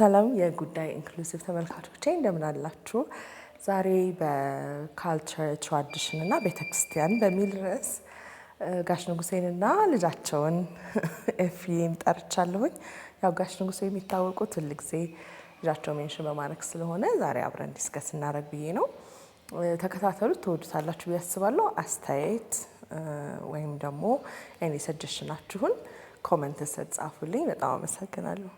ሰላም የጉዳይ ኢንክሉሲቭ ተመልካቾቼ እንደምን አላችሁ? ዛሬ በካልቸር ትራዲሽን እና ቤተክርስቲያን በሚል ርዕስ ጋሽ ንጉሴንና ልጃቸውን ኤፊን ጠርቻለሁኝ። ያው ጋሽ ንጉሴ የሚታወቁት ሁልጊዜ ልጃቸው ሜንሽን በማድረግ ስለሆነ ዛሬ አብረን ዲስከስ እናደርግ ብዬ ነው። ተከታተሉት፣ ትወዱታላችሁ ብዬ አስባለሁ። አስተያየት ወይም ደግሞ ኤኒ ሰጀሽናችሁን ኮመንት ስር ጻፉልኝ። በጣም አመሰግናለሁ።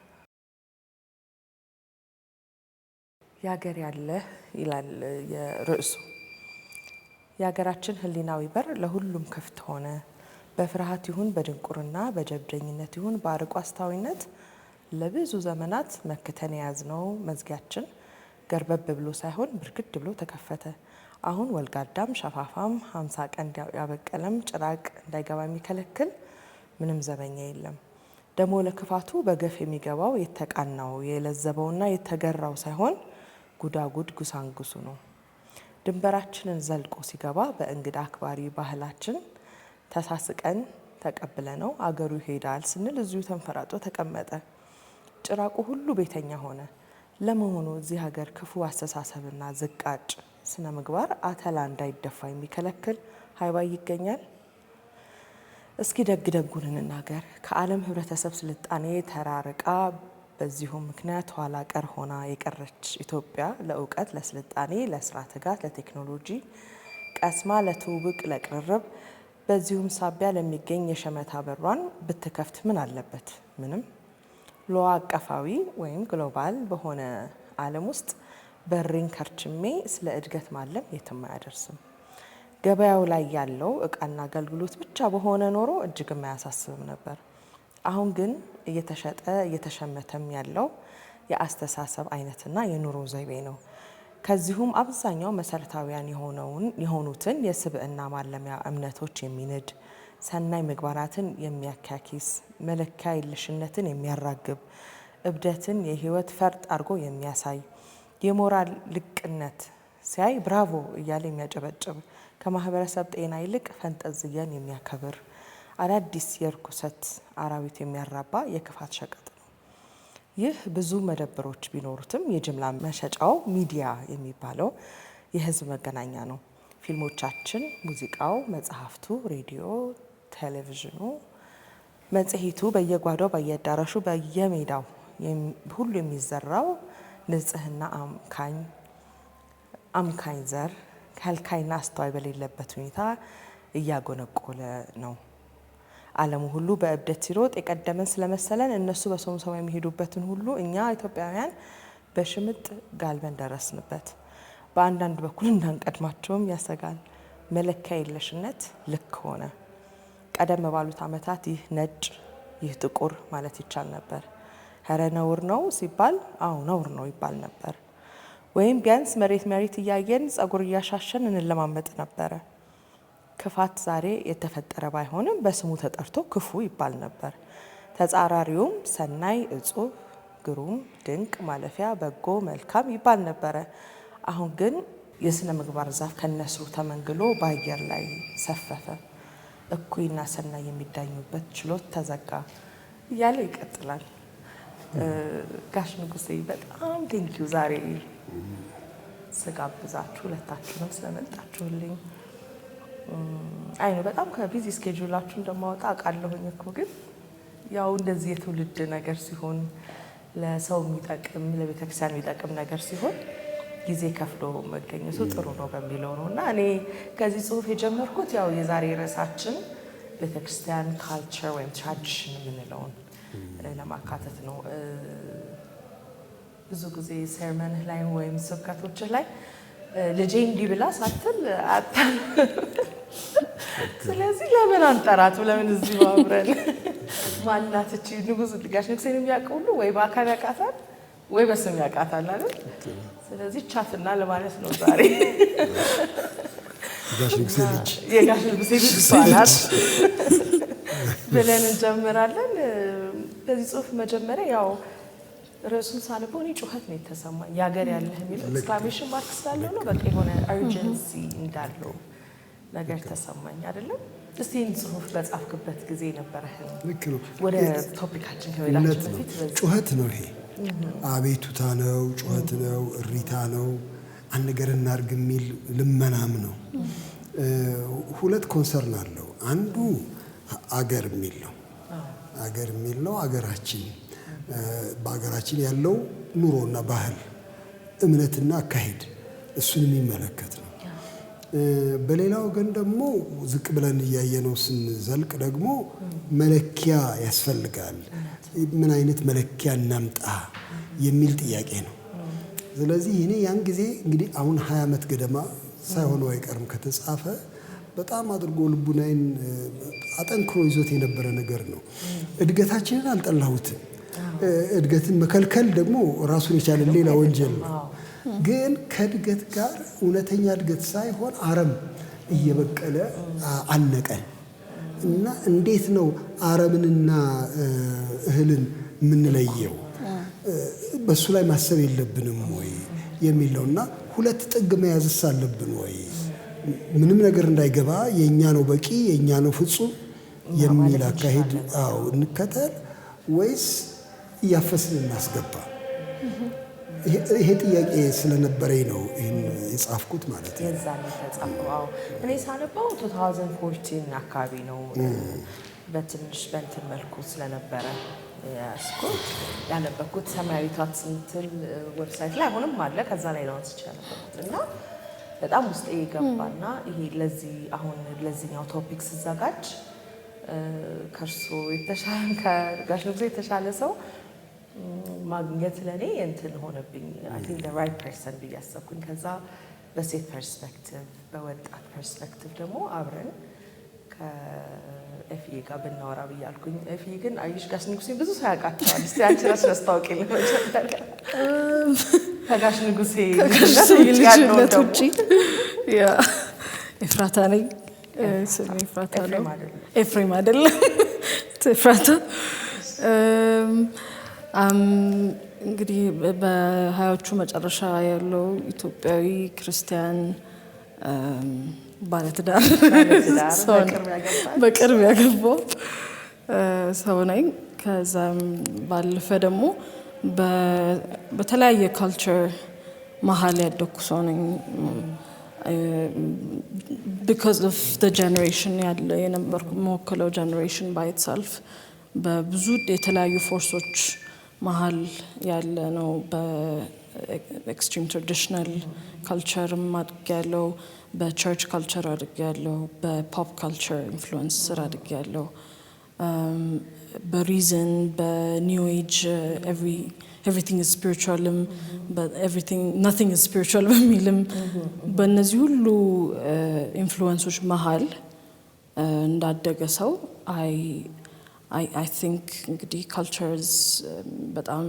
የሀገር ያለህ ይላል የርዕሱ። የሀገራችን ህሊናዊ በር ለሁሉም ክፍት ሆነ። በፍርሃት ይሁን በድንቁርና፣ በጀብደኝነት ይሁን በአርቆ አስተዋይነት ለብዙ ዘመናት መክተን የያዝነው መዝጊያችን ገርበብ ብሎ ሳይሆን ብርግድ ብሎ ተከፈተ። አሁን ወልጋዳም ሸፋፋም 50 ቀንድ ያበቀለም ጭራቅ እንዳይገባ የሚከለክል ምንም ዘበኛ የለም። ደግሞ ለክፋቱ በገፍ የሚገባው የተቃናው የለዘበውና የተገራው ሳይሆን ጉዳጉድ ጉሳንጉሱ ነው። ድንበራችንን ዘልቆ ሲገባ በእንግዳ አክባሪ ባህላችን ተሳስቀን ተቀብለ ነው አገሩ ይሄዳል ስንል እዚሁ ተንፈራጦ ተቀመጠ። ጭራቁ ሁሉ ቤተኛ ሆነ። ለመሆኑ እዚህ ሀገር ክፉ አስተሳሰብና ዝቃጭ ስነ ምግባር አተላ እንዳይደፋ የሚከለክል ሀይባይ ይገኛል? እስኪ ደግ ደጉን እንናገር። ከዓለም ህብረተሰብ ስልጣኔ ተራርቃ በዚሁ ምክንያት ኋላ ቀር ሆና የቀረች ኢትዮጵያ ለእውቀት፣ ለስልጣኔ፣ ለስራ ትጋት፣ ለቴክኖሎጂ ቀስማ ለትውውቅ፣ ለቅርርብ በዚሁም ሳቢያ ለሚገኝ የሸመታ በሯን ብትከፍት ምን አለበት? ምንም። ሎዋ አቀፋዊ ወይም ግሎባል በሆነ ዓለም ውስጥ በሬን ከርችሜ ስለ እድገት ማለም የትም አያደርስም። ገበያው ላይ ያለው እቃና አገልግሎት ብቻ በሆነ ኖሮ እጅግም አያሳስብም ነበር። አሁን ግን እየተሸጠ እየተሸመተም ያለው የአስተሳሰብ አይነትና የኑሮ ዘይቤ ነው። ከዚሁም አብዛኛው መሰረታዊያን የሆኑትን የስብዕና ማለሚያ እምነቶች የሚንድ፣ ሰናይ ምግባራትን የሚያካኪስ፣ መለኪያ የለሽነትን የሚያራግብ፣ እብደትን የህይወት ፈርጥ አድርጎ የሚያሳይ፣ የሞራል ልቅነት ሲያይ ብራቮ እያለ የሚያጨበጭብ፣ ከማህበረሰብ ጤና ይልቅ ፈንጠዝያን የሚያከብር፣ አዳዲስ የርኩሰት አራዊት የሚያራባ የክፋት ሸቀጥ ነው። ይህ ብዙ መደብሮች ቢኖሩትም የጅምላ መሸጫው ሚዲያ የሚባለው የህዝብ መገናኛ ነው። ፊልሞቻችን፣ ሙዚቃው፣ መጽሐፍቱ፣ ሬዲዮ፣ ቴሌቪዥኑ፣ መጽሔቱ በየጓዳው በየአዳራሹ በየሜዳው ሁሉ የሚዘራው ንጽህና አምካኝ ዘር ከልካይና አስተዋይ በሌለበት ሁኔታ እያጎነቆለ ነው። ዓለሙ ሁሉ በእብደት ሲሮጥ የቀደመን ስለመሰለን እነሱ በሶምሶማ የሚሄዱበትን ሁሉ እኛ ኢትዮጵያውያን በሽምጥ ጋልበን ደረስንበት። በአንዳንድ በኩል እንዳንቀድማቸውም ያሰጋል። መለኪያ የለሽነት ልክ ሆነ። ቀደም ባሉት ዓመታት ይህ ነጭ ይህ ጥቁር ማለት ይቻል ነበር። ኧረ ነውር ነው ሲባል አዎ ነውር ነው ይባል ነበር። ወይም ቢያንስ መሬት እያየን ጸጉር እያሻሸን እንለማመጥ ነበረ። ክፋት ዛሬ የተፈጠረ ባይሆንም በስሙ ተጠርቶ ክፉ ይባል ነበር። ተጻራሪውም ሰናይ፣ እጹብ፣ ግሩም፣ ድንቅ፣ ማለፊያ፣ በጎ፣ መልካም ይባል ነበረ። አሁን ግን የስነ ምግባር ዛፍ ከነስሩ ተመንግሎ በአየር ላይ ሰፈፈ። እኩይና ሰናይ የሚዳኙበት ችሎት ተዘጋ እያለ ይቀጥላል። ጋሽ ንጉሴ በጣም ቴንኪዩ ዛሬ ስጋብዛችሁ ሁለታችሁንም ስለመጣችሁልኝ። አይ ነው በጣም ከቢዚ ስኬጁላችሁ እንደማወጣ አውቃለሁኝ እኮ ግን ያው እንደዚህ የትውልድ ነገር ሲሆን ለሰው የሚጠቅም ለቤተክርስቲያን የሚጠቅም ነገር ሲሆን ጊዜ ከፍሎ መገኘቱ ጥሩ ነው በሚለው ነው። እና እኔ ከዚህ ጽሁፍ የጀመርኩት ያው የዛሬ ርዕሳችን ቤተክርስቲያን ካልቸር ወይም ትራዲሽን የምንለውን ለማካተት ነው። ብዙ ጊዜ ሴርመንህ ላይ ወይም ስብከቶችህ ላይ ልጄ እንዲህ ብላ ሳትል አታል። ስለዚህ ለምን አንጠራቱ? ለምን እዚህ አብረን ማናት እቺ ንጉስ ጋሽ ንጉሴን የሚያውቀው ሁሉ ወይ በአካል ያውቃታል ወይ በስም ያውቃታል አይደል? ስለዚህ ቻትና ለማለት ነው ዛሬ ጋሽ ንጉሴ ልጅ የጋሽ ንጉሴ ልጅ ባላት ብለን እንጀምራለን። በዚህ ጽሁፍ መጀመሪያ ያው ርዕሱን ሳነበው እኔ ጩኸት ነው የተሰማኝ። የሀገር ያለህ የሚለው ኤክስክላሜሽን ማርክ ስላለው ነው። በቃ የሆነ አርጀንሲ እንዳለው ነገር ተሰማኝ አይደለም። እስቲ ይህን ጽሁፍ በጻፍክበት ጊዜ ነበረህ? ልክ ነው። ወደ ቶፒካችን ከመሄዳችን በፊት ጩኸት ነው ይሄ አቤቱታ ነው፣ ጩኸት ነው፣ እሪታ ነው፣ አንድ ነገር እናድርግ የሚል ልመናም ነው። ሁለት ኮንሰርን አለው። አንዱ አገር የሚል ነው። አገር የሚል ነው። አገራችን በአገራችን ያለው ኑሮና ባህል፣ እምነትና አካሄድ እሱን የሚመለከት ነው። በሌላ ወገን ደግሞ ዝቅ ብለን እያየነው ስንዘልቅ ደግሞ መለኪያ ያስፈልጋል። ምን አይነት መለኪያ እናምጣ የሚል ጥያቄ ነው። ስለዚህ እኔ ያን ጊዜ እንግዲህ አሁን 20 ዓመት ገደማ ሳይሆነው አይቀርም ከተጻፈ በጣም አድርጎ ልቡናዬን አጠንክሮ ይዞት የነበረ ነገር ነው። እድገታችንን አልጠላሁትም። እድገትን መከልከል ደግሞ ራሱን የቻለ ሌላ ወንጀል ነው። ግን ከእድገት ጋር እውነተኛ እድገት ሳይሆን አረም እየበቀለ አነቀን እና እንዴት ነው አረምንና እህልን የምንለየው? በሱ ላይ ማሰብ የለብንም ወይ የሚል ነውና ሁለት ጥግ መያዝስ አለብን ወይ? ምንም ነገር እንዳይገባ የኛ ነው በቂ የኛ ነው ፍጹም የሚል አካሄድ እንከተል ወይስ እያፈስን እናስገባ? ይሄ ጥያቄ ስለነበረኝ ነው ይሄን የጻፍኩት ማለት ነው። የዛን ተጻፈው እኔ ሳነባው 2014 አካባቢ ነው። በትንሽ በእንትን መልኩ ስለነበረ ያስኩት ያነበብኩት ሰማያዊቷ እንትን ዌብሳይት ላይ አሁንም አለ። ከዛ ላይ ነው አንስቻለሁ እና በጣም ውስጤ ይገባና ይሄ ለዚህ አሁን ለዚህኛው ቶፒክ ሲዘጋጅ ከርሶ የተሻለ ከጋሽ ንጉሴ የተሻለ ሰው ማግኘት ለኔ እንትን ሆነብኝ። አይ ቲንክ ዘ ራይት ፐርሰን ብዬ አሰብኩኝ። ከዛ በሴት ፐርስፔክቲቭ በወጣት ፐርስፔክቲቭ ደግሞ አብረን ከኤፍዬ ጋር ብናወራ ብያልኩኝ። ኤፍዬ ግን አየሽ ጋሽ ንጉሴ ብዙ ሰው ያውቃቸዋል። እስቲ አንቺ ራስሽ አስታውቂልኝ መጀመሪያ ከጋሽ ንጉሴ ልጅነት ውጪ። ያ ኤፍራታ ነኝ። ስሜ ኤፍራታ ነው። ኤፍሬም አይደለም ኤፍራታ። እንግዲህ በሀያዎቹ መጨረሻ ያለው ኢትዮጵያዊ ክርስቲያን ባለትዳር በቅርብ ያገባው ሰው ነኝ። ከዛም ባለፈ ደግሞ በተለያየ ካልቸር መሀል ያደኩ ሰው ነኝ። because of the generation ያለ የነበርኩ መወከለው generation by itself በብዙ የተለያዩ ፎርሶች መሀል ያለ ነው። በኤክስትሪም ትራዲሽናል ካልቸርም አድጌያለሁ፣ በቸርች ካልቸር አድጌያለሁ፣ በፖፕ ካልቸር ኢንፍሉዌንስ ስር አድጌያለሁ፣ በሪዝን በኒው ኤጅ everything is spiritual but nothing is spiritual በሚልም በእነዚህ ሁሉ ኢንፍሉዌንሶች መሀል እንዳደገ ሰው I think እንግዲህ cultures በጣም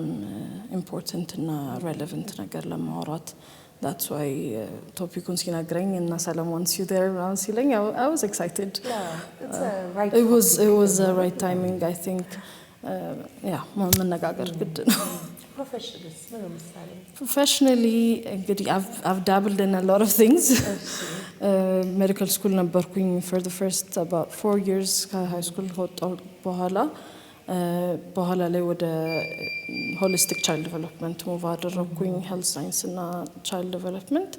important እና relevant ነገር ለማውራት that's why ቶፒኩን ሲነግረኝ እና ሰለሞን there ሲለኝ I was excited. It was the right timing I think. መነጋገር ግድ ነው። Professionally እንግዲህ I've dabbled in a lot of things. Medical school ነበርኩኝ for the first about 4 years ከhigh school ከወጣሁ በኋላ ላይ ወደ holistic child development move አደረኩኝ። health science እና child development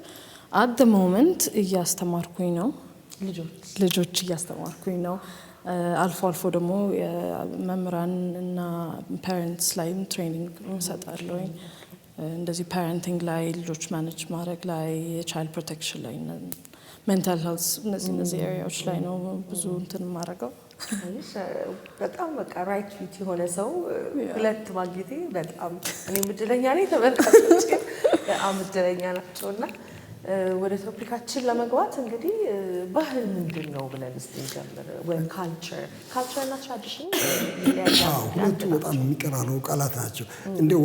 at the moment እያስተማርኩኝ ነው። ልጆች እያስተማርኩኝ ነው። አልፎ አልፎ ደግሞ መምህራን እና ፓረንትስ ላይም ትሬኒንግ እሰጣለሁ። እንደዚህ ፓረንቲንግ ላይ ልጆች ማኔጅ ማድረግ ላይ የቻይልድ ፕሮቴክሽን ላይ ሜንታል ሄልዝ እነዚህ ኤሪያዎች ላይ ነው ብዙ እንትን የማደርገው። በጣም በቃ ራይት ፊት የሆነ ሰው ሁለት ማግኘቴ በጣም እኔም እድለኛ ነኝ፣ ተመልካቾች በጣም እድለኛ ናቸውና ወደ ቶፒካችን ለመግባት እንግዲህ ባህል ምንድን ነው ብለን እስቲ እንጀምር። ወይ ካልቸር እና ትራዲሽን ሁለቱ በጣም የሚቀራረቡ ቃላት ናቸው። እንደው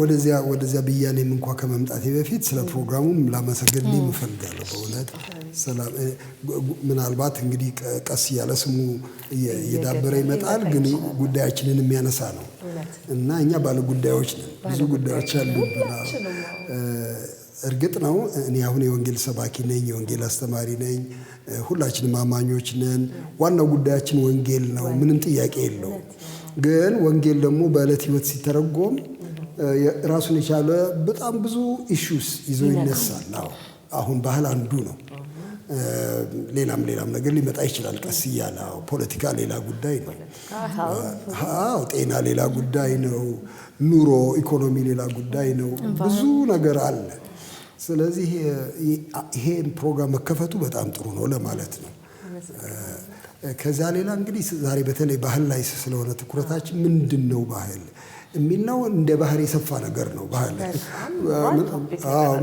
ወደዚያ ብያኔም እንኳን ከመምጣቴ በፊት ስለ ፕሮግራሙም ላመሰግንልኝ እፈልጋለሁ። በእውነት ሰላም ምናልባት እንግዲህ ቀስ እያለ ስሙ እየዳበረ ይመጣል፣ ግን ጉዳያችንን የሚያነሳ ነው እና እኛ ባለ ጉዳዮች ነን። ብዙ ጉዳዮች አሉብን። እርግጥ ነው እኔ አሁን የወንጌል ሰባኪ ነኝ፣ የወንጌል አስተማሪ ነኝ። ሁላችንም አማኞች ነን። ዋናው ጉዳያችን ወንጌል ነው፣ ምንም ጥያቄ የለውም። ግን ወንጌል ደግሞ በዕለት ህይወት ሲተረጎም ራሱን የቻለ በጣም ብዙ ኢሹስ ይዞ ይነሳል። አሁን ባህል አንዱ ነው። ሌላም ነገር ሊመጣ ይችላል ቀስ እያለ። ፖለቲካ ሌላ ጉዳይ ነው። ጤና ሌላ ጉዳይ ነው። ኑሮ ኢኮኖሚ ሌላ ጉዳይ ነው። ብዙ ነገር አለ። ስለዚህ ይሄን ፕሮግራም መከፈቱ በጣም ጥሩ ነው ለማለት ነው። ከዛ ሌላ እንግዲህ ዛሬ በተለይ ባህል ላይ ስለሆነ ትኩረታችን ምንድነው ባህል የሚለው እንደ ባህር የሰፋ ነገር ነው። ባህል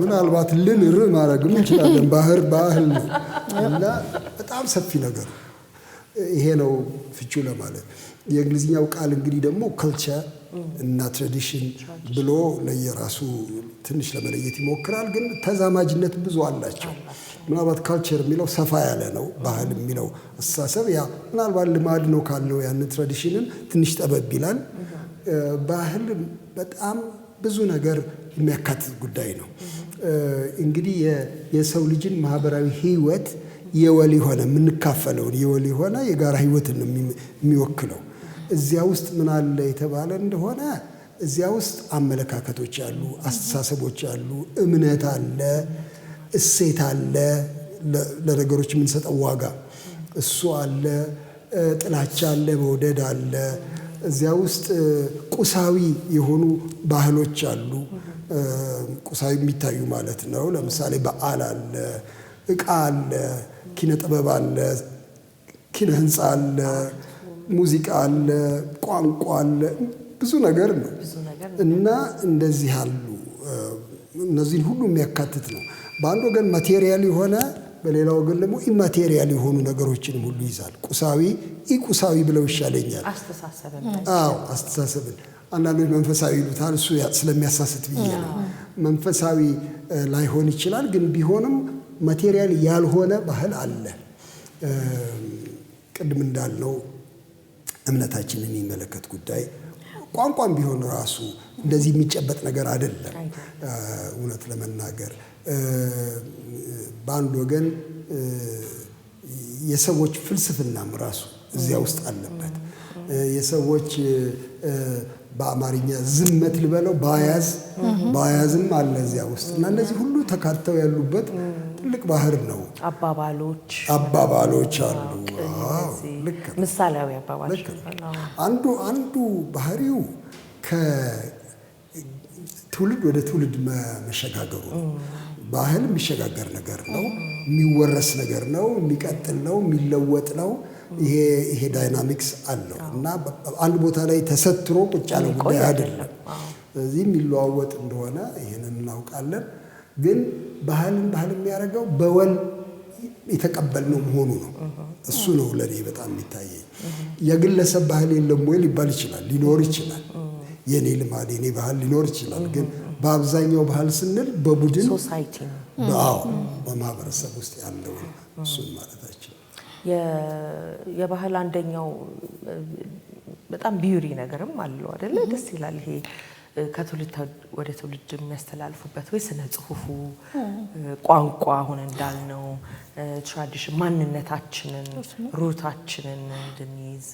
ምናልባት ልንር ማድረግ እንችላለን። ባህል ነው እና በጣም ሰፊ ነገር ይሄ ነው ፍቺው ለማለት። የእንግሊዝኛው ቃል እንግዲህ ደግሞ ካልቸር እና ትራዲሽን ብሎ ለየራሱ ትንሽ ለመለየት ይሞክራል። ግን ተዛማጅነት ብዙ አላቸው። ምናልባት ካልቸር የሚለው ሰፋ ያለ ነው። ባህል የሚለው አስተሳሰብ ያ ምናልባት ልማድ ነው ካለው ያን ትራዲሽንን ትንሽ ጠበብ ይላል። ባህል በጣም ብዙ ነገር የሚያካትት ጉዳይ ነው። እንግዲህ የሰው ልጅን ማህበራዊ ህይወት የወል የሆነ የምንካፈለውን የወል የሆነ የጋራ ህይወትን ነው የሚወክለው። እዚያ ውስጥ ምን አለ የተባለ እንደሆነ እዚያ ውስጥ አመለካከቶች አሉ፣ አስተሳሰቦች አሉ፣ እምነት አለ፣ እሴት አለ፣ ለነገሮች የምንሰጠው ዋጋ እሱ አለ፣ ጥላቻ አለ፣ መውደድ አለ። እዚያ ውስጥ ቁሳዊ የሆኑ ባህሎች አሉ፣ ቁሳዊ የሚታዩ ማለት ነው። ለምሳሌ በዓል አለ፣ እቃ አለ፣ ኪነ ጥበብ አለ፣ ኪነ ህንፃ አለ፣ ሙዚቃ አለ፣ ቋንቋ አለ፣ ብዙ ነገር ነው እና እንደዚህ አሉ። እነዚህን ሁሉ የሚያካትት ነው። በአንድ ወገን ማቴሪያል የሆነ በሌላ ወገን ደግሞ ኢማቴሪያል የሆኑ ነገሮችንም ሁሉ ይዛል። ቁሳዊ ኢቁሳዊ ብለው ይሻለኛል። አስተሳሰብን አንዳንዶች መንፈሳዊ ይሉታል። እሱ ስለሚያሳስት ብዬ ነው። መንፈሳዊ ላይሆን ይችላል፣ ግን ቢሆንም ማቴሪያል ያልሆነ ባህል አለ። ቅድም እንዳልነው እምነታችንን የሚመለከት ጉዳይ ቋንቋም ቢሆን ራሱ እንደዚህ የሚጨበጥ ነገር አይደለም። እውነት ለመናገር በአንድ ወገን የሰዎች ፍልስፍናም ራሱ እዚያ ውስጥ አለበት። የሰዎች በአማርኛ ዝመት ልበለው ባያዝም አለ እዚያ ውስጥ እና እነዚህ ሁሉ ተካተው ያሉበት ትልቅ ባህር ነው። አባባሎች አሉ። ልክ ምሳሌያዊ አባባሎች አንዱ ባህሪው ከትውልድ ወደ ትውልድ መሸጋገሩ ነው። ባህል የሚሸጋገር ነገር ነው፣ የሚወረስ ነገር ነው፣ የሚቀጥል ነው፣ የሚለወጥ ነው። ይሄ ዳይናሚክስ አለው እና አንድ ቦታ ላይ ተሰትሮ ቁጭ ያለ ጉዳይ አይደለም። ስለዚህ የሚለዋወጥ እንደሆነ ይሄንን እናውቃለን። ግን ባህል የሚያደርገው በወል የተቀበልነው መሆኑ ነው። እሱ ነው ለኔ በጣም የሚታየኝ። የግለሰብ ባህል የለም ወይ ሊባል ይችላል፣ ሊኖር ይችላል። የኔ ልማድ የኔ ባህል ሊኖር ይችላል። ግን በአብዛኛው ባህል ስንል በቡድን ሶሳይቲ ነው፣ በማህበረሰብ ውስጥ ያለው እሱን ማለታችን። የባህል አንደኛው በጣም ቢዩሪ ነገርም አለው አይደለ? ደስ ይላል። ይሄ ከትውልድ ወደ ትውልድ የሚያስተላልፉበት ወይ ስነ ጽሁፉ፣ ቋንቋ አሁን እንዳልነው ትራዲሽን ማንነታችንን ሩታችንን እንድንይዝ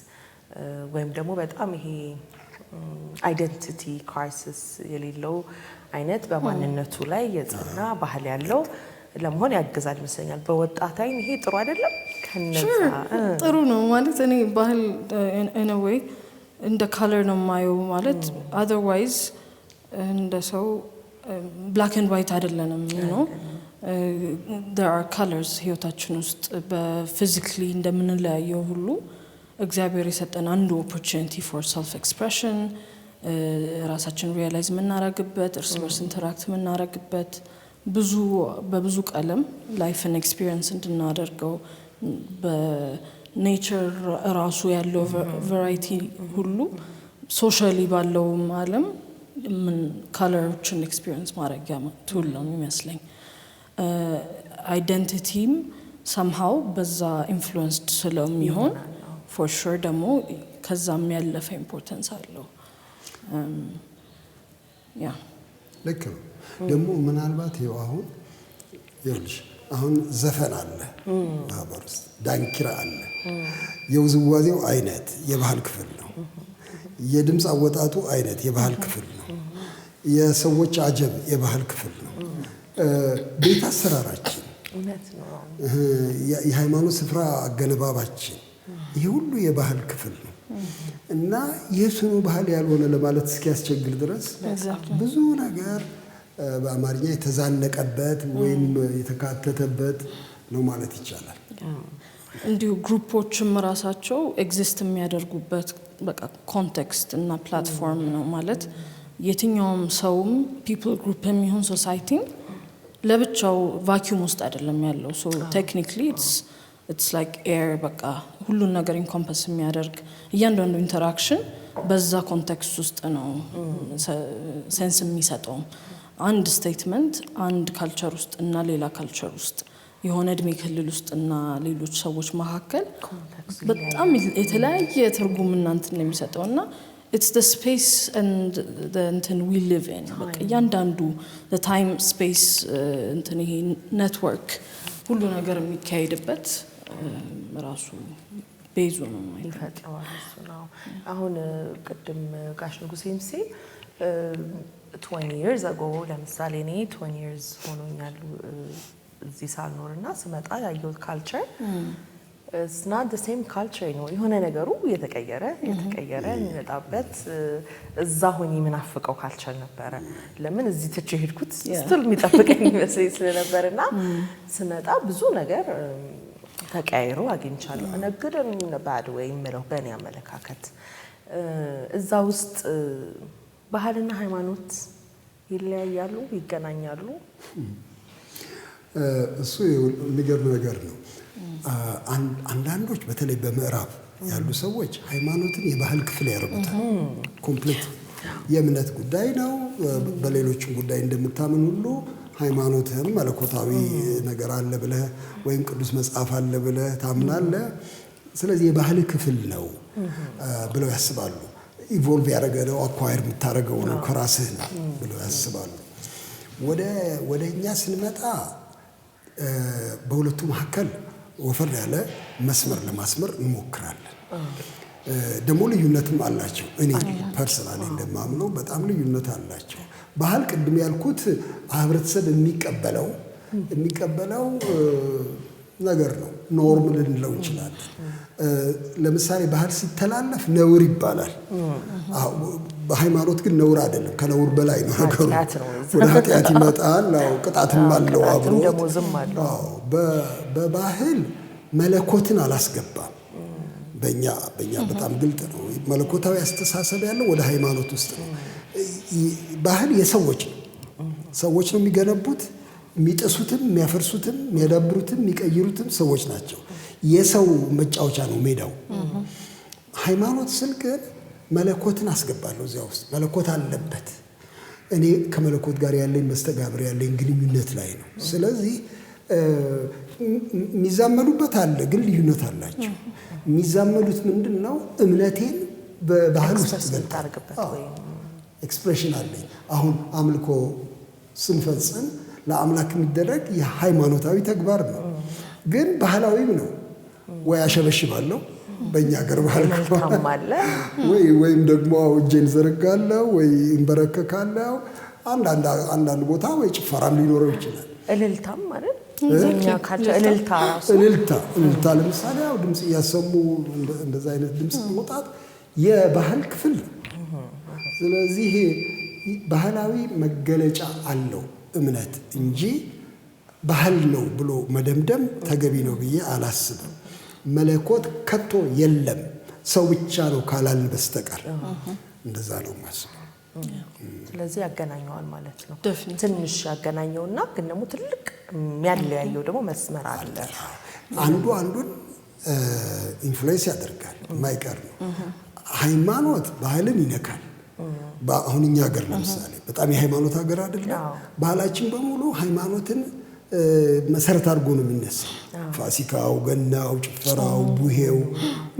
ወይም ደግሞ በጣም ይሄ አይደንቲቲ ክራይሲስ የሌለው አይነት በማንነቱ ላይ የጸና ባህል ያለው ለመሆን ያግዛል ይመስለኛል። በወጣት አይን ይሄ ጥሩ አይደለም? ጥሩ ነው ማለት እኔ ባህል in a way እንደ color ነው የማየው ማለት otherwise እንደ ሰው black and white አይደለንም ነው። there are colors ህይወታችን ውስጥ በፊዚካሊ እንደምንለያየው ሁሉ እግዚአብሔር የሰጠን አንዱ opportunity for self expression ራሳችን ሪያላይዝ የምናረግበት እርስ በርስ ኢንተራክት የምናረግበት በብዙ ቀለም ላይፍን ኤክስፒሪየንስ እንድናደርገው በኔቸር ራሱ ያለው ቫራይቲ ሁሉ ሶሻሊ ባለው ዓለም ምን ካለሮችን ኤክስፒሪየንስ ማድረጊያ ቱል ነው የሚመስለኝ። አይደንቲቲም somehow በዛ ኢንፍሉዌንስድ ስለሚሆን for sure ደግሞ ከዛም ያለፈ ኢምፖርታንስ አለው። ያ ልክ ነው። ደግሞ ምናልባት ይኸው አሁን ዘፈን አለ፣ ማህበር ውስጥ ዳንኪራ አለ። የውዝዋዜው አይነት የባህል ክፍል ነው። የድምፅ አወጣጡ አይነት የባህል ክፍል ነው። የሰዎች አጀብ የባህል ክፍል ነው። ቤት አሰራራችን እውነት ነው። የሃይማኖት ስፍራ አገነባባችን ይሄ ሁሉ የባህል ክፍል ነው እና የሱኑ ባህል ያልሆነ ለማለት እስኪያስቸግር ድረስ ብዙ ነገር በአማርኛ የተዛነቀበት ወይም የተካተተበት ነው ማለት ይቻላል። እንዲሁ ግሩፖችም ራሳቸው ኤግዚስት የሚያደርጉበት በቃ ኮንቴክስት እና ፕላትፎርም ነው ማለት የትኛውም ሰውም ፒፕል ግሩፕ የሚሆን ሶሳይቲ ለብቻው ቫኪዩም ውስጥ አይደለም ያለው። ሶ ቴክኒክሊ ኢትስ ላይክ ኤር በቃ ሁሉን ነገር ኢንኮምፓስ የሚያደርግ እያንዳንዱ ኢንተራክሽን በዛ ኮንቴክስት ውስጥ ነው ሴንስ የሚሰጠው። አንድ ስቴትመንት አንድ ካልቸር ውስጥ እና ሌላ ካልቸር ውስጥ የሆነ እድሜ ክልል ውስጥ እና ሌሎች ሰዎች መካከል በጣም የተለያየ ትርጉም እናንተን የሚሰጠው እና it's the space and the እንትን we live in በቃ እያንዳንዱ the time space እንትን ይሄ ኔትወርክ ሁሉ ነገር የሚካሄድበት ራሱ ቤዙ ነው ይፈጥረዋል። እሱ ነው አሁን ቅድም ጋሽ ንጉሴም ሲ 20 years ago ለምሳሌ እኔ 20 years ሆኖኛል እዚህ ሳልኖርና ስመጣ ያየሁት ካልቸር it's not the same culture ነው። የሆነ ነገሩ የተቀየረ የሚመጣበት እዛ ሆኜ የምናፍቀው ካልቸር ነበረ። ለምን እዚህ ትቼ ሄድኩት ስቲል የሚጠብቀኝ መስሎኝ ስለነበርና ስመጣ ብዙ ነገር ተቀያይሮ አግኝቻለሁ። ነገርም ባድ ወይ ምለው በእኔ አመለካከት እዛ ውስጥ ባህልና ሃይማኖት ይለያያሉ፣ ይገናኛሉ። እሱ የሚገርም ነገር ነው። አንዳንዶች በተለይ በምዕራብ ያሉ ሰዎች ሃይማኖትን የባህል ክፍል ያደርጉታል። ኮምፕሊት የእምነት ጉዳይ ነው። በሌሎችም ጉዳይ እንደምታምን ሁሉ ሃይማኖትህም መለኮታዊ ነገር አለ ብለህ ወይም ቅዱስ መጽሐፍ አለ ብለህ ታምናለህ። ስለዚህ የባህል ክፍል ነው ብለው ያስባሉ። ኢቮልቭ ያደረገ ነው፣ አኳየር የምታደርገው ነው፣ ከራስህ ነው ብለው ያስባሉ። ወደ እኛ ስንመጣ በሁለቱ መካከል ወፈር ያለ መስመር ለማስመር እንሞክራለን። ደግሞ ልዩነትም አላቸው። እኔ ፐርሰናሊ እንደማምነው በጣም ልዩነት አላቸው። ባህል ቅድም ያልኩት ህብረተሰብ የሚቀበለው ነገር ነው። ኖርም ልንለው እንችላለን። ለምሳሌ ባህል ሲተላለፍ ነውር ይባላል። በሃይማኖት ግን ነውር አይደለም፣ ከነውር በላይ ነው ነገሩ። ወደ ኃጢአት ይመጣል። ቅጣትም አለው አብሮ። በባህል መለኮትን አላስገባም። በእኛ በጣም ግልጥ ነው። መለኮታዊ አስተሳሰብ ያለው ወደ ሃይማኖት ውስጥ ነው። ባህል የሰዎች ነው። ሰዎች ነው የሚገነቡት። የሚጥሱትም የሚያፈርሱትም የሚያዳብሩትም የሚቀይሩትም ሰዎች ናቸው። የሰው መጫወቻ ነው ሜዳው። ሃይማኖት ስል ግን መለኮትን አስገባለሁ እዚያ ውስጥ። መለኮት አለበት። እኔ ከመለኮት ጋር ያለኝ መስተጋብር ያለኝ ግንኙነት ላይ ነው። ስለዚህ የሚዛመዱበት አለ፣ ግን ልዩነት አላቸው። የሚዛመዱት ምንድን ነው? እምነቴን በባህል ውስጥ ገልጣለሁ። ኤክስፕሬሽን አለኝ። አሁን አምልኮ ስንፈጽም ለአምላክ የሚደረግ የሃይማኖታዊ ተግባር ነው፣ ግን ባህላዊም ነው። ወይ አሸበሽባለሁ በእኛ ሀገር ባህል ወይም ደግሞ እጄን ዘረጋለሁ ወይ እንበረከካለሁ። አንዳንድ ቦታ ወይ ጭፈራም ሊኖረው ይችላል። እልልታም ማለት እልልታ ለምሳሌ ያው ድምፅ እያሰሙ እንደዛ አይነት ድምፅ መውጣት የባህል ክፍል ነው። ስለዚህ ባህላዊ መገለጫ አለው እምነት እንጂ ባህል ነው ብሎ መደምደም ተገቢ ነው ብዬ አላስብም። መለኮት ከቶ የለም ሰው ብቻ ነው ካላልን በስተቀር እንደዛ ነው ማስበው። ስለዚህ ያገናኘዋል ማለት ነው። ትንሽ ያገናኘውና ግን ደግሞ ትልቅ የሚያለያየው ደግሞ መስመር አለ። አንዱን ኢንፍሉዌንስ ያደርጋል፣ የማይቀር ነው። ሃይማኖት ባህልን ይነካል። አሁን እኛ ሀገር ለምሳሌ በጣም የሃይማኖት ሀገር አይደለም። ባህላችን በሙሉ ሃይማኖትን መሰረት አድርጎ ነው የሚነሳው። ፋሲካው፣ ገናው፣ ጭፈራው፣ ቡሄው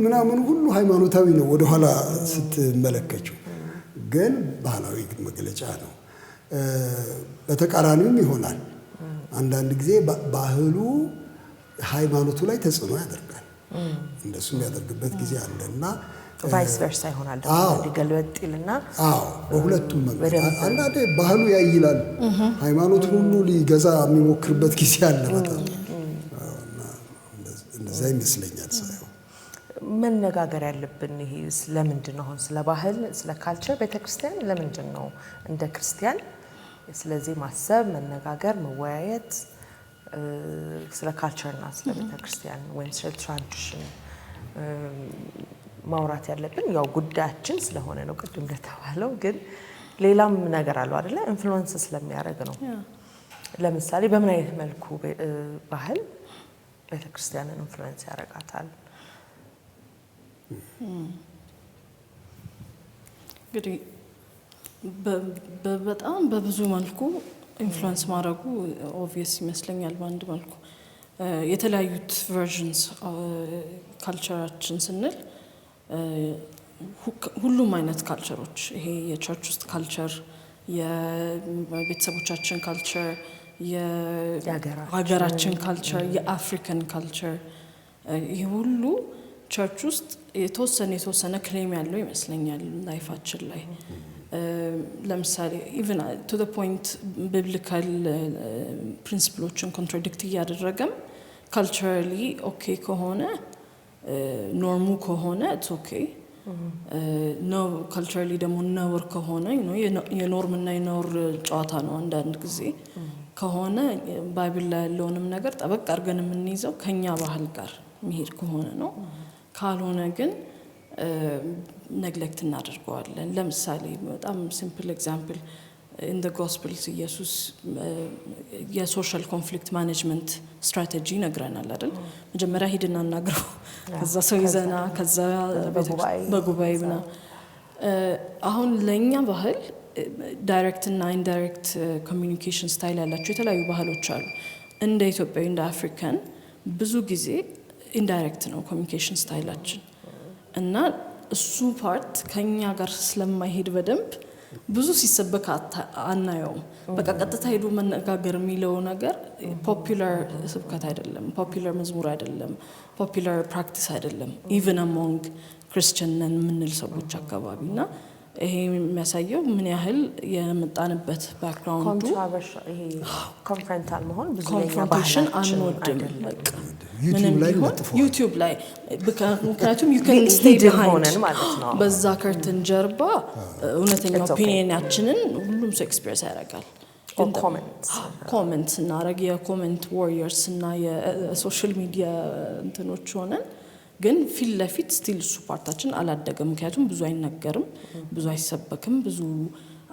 ምናምን ሁሉ ሃይማኖታዊ ነው ወደኋላ ስትመለከችው፣ ግን ባህላዊ መግለጫ ነው። በተቃራኒውም ይሆናል። አንዳንድ ጊዜ ባህሉ ሃይማኖቱ ላይ ተጽዕኖ ያደርጋል። እንደሱ የሚያደርግበት ጊዜ አለ እና ቫይስ ቨርሳ ይሆናል ደግሞ እንዲገልበጥ ይልና በሁለቱም አንዳንዴ ባህሉ ያይላል ሃይማኖት ሁሉ ሊገዛ የሚሞክርበት ጊዜ አለ በጣም እንደዛ ይመስለኛል ሳይሆን መነጋገር ያለብን ይሄ ስለምንድን ነው አሁን ስለ ባህል ስለ ካልቸር ቤተክርስቲያን ለምንድን ነው እንደ ክርስቲያን ስለዚህ ማሰብ መነጋገር መወያየት ስለ ካልቸርና ስለ ቤተክርስቲያን ወይም ስለ ትራዲሽን ማውራት ያለብን ያው ጉዳያችን ስለሆነ ነው ቅድም እንደተባለው ግን ሌላም ነገር አለው አይደለ ኢንፍሉዌንስ ስለሚያደርግ ነው ለምሳሌ በምን አይነት መልኩ ባህል ቤተክርስቲያንን ኢንፍሉዌንስ ያደርጋታል እንግዲህ በጣም በብዙ መልኩ ኢንፍሉዌንስ ማድረጉ ኦብቪየስ ይመስለኛል በአንድ መልኩ የተለያዩት ቨርዥንስ ካልቸራችን ስንል ሁሉም አይነት ካልቸሮች ይሄ የቸርች ውስጥ ካልቸር የቤተሰቦቻችን ካልቸር የሀገራችን ካልቸር የአፍሪካን ካልቸር ይሄ ሁሉ ቸርች ውስጥ የተወሰነ ክሌም ያለው ይመስለኛል ላይፋችን ላይ ለምሳሌ ኢቭን ቱ ዘ ፖይንት ቢብሊካል ፕሪንሲፕሎችን ኮንትራዲክት እያደረገም ካልቸራሊ ኦኬ ከሆነ ኖርሙ ከሆነ ኢትስ ኦኬ ነው ካልቸራሊ ደግሞ ነውር ከሆነ የኖርምና የነውር ጨዋታ ነው አንዳንድ ጊዜ ከሆነ ባይብል ላይ ያለውንም ነገር ጠበቅ አድርገን የምንይዘው ከኛ ባህል ጋር መሄድ ከሆነ ነው ካልሆነ ግን neglect እናደርገዋለን ለምሳሌ በጣም ሲምፕል ኤግዛምፕል in the gospels ኢየሱስ የሶሻል ኮንፍሊክት ማኔጅመንት ስትራቴጂ ነግረናል አይደል መጀመሪያ ሄድና እናግረው ከዛ ሰው ይዘና ከዛ በጉባኤ ብና አሁን ለኛ ባህል ዳይሬክት እና ኢንዳይሬክት ኮሚኒኬሽን ስታይል ያላቸው የተለያዩ ባህሎች አሉ እንደ ኢትዮጵያዊ እንደ አፍሪካን ብዙ ጊዜ ኢንዳይሬክት ነው ኮሚኒኬሽን ስታይላችን እና እሱ ፓርት ከኛ ጋር ስለማይሄድ በደንብ ብዙ ሲሰበክ አናየው በቃ ቀጥታ ሄዶ መነጋገር የሚለው ነገር ፖፑላር ስብከት አይደለም ፖፑላር መዝሙር አይደለም ፖፑላር ፕራክቲስ አይደለም ኢቭን አሞንግ ክርስቲያንን ምንል ሰዎች አካባቢና ይሄ የሚያሳየው ምን ያህል የመጣንበት ባክግራውንዱ ኮንፍሮንታል መሆን ብዙ ኮንፍሮንቴሽን አንወድም በቃ ዩቲዩብ ላይ ምክንያቱም you can stay behind በዛ ከርተን ጀርባ እውነተኛ ኦፒኒየናችንን ሁሉም ሰው ኤክስፕሬስ ያደርጋል ኮሜንት እናረግ የኮሜንት ዋሪየርስ እና የሶሻል ሚዲያ እንትኖች ሆነን ግን ፊት ለፊት ስቲል እሱ ፓርታችን አላደገም ምክንያቱም ብዙ አይነገርም ብዙ አይሰበክም ብዙ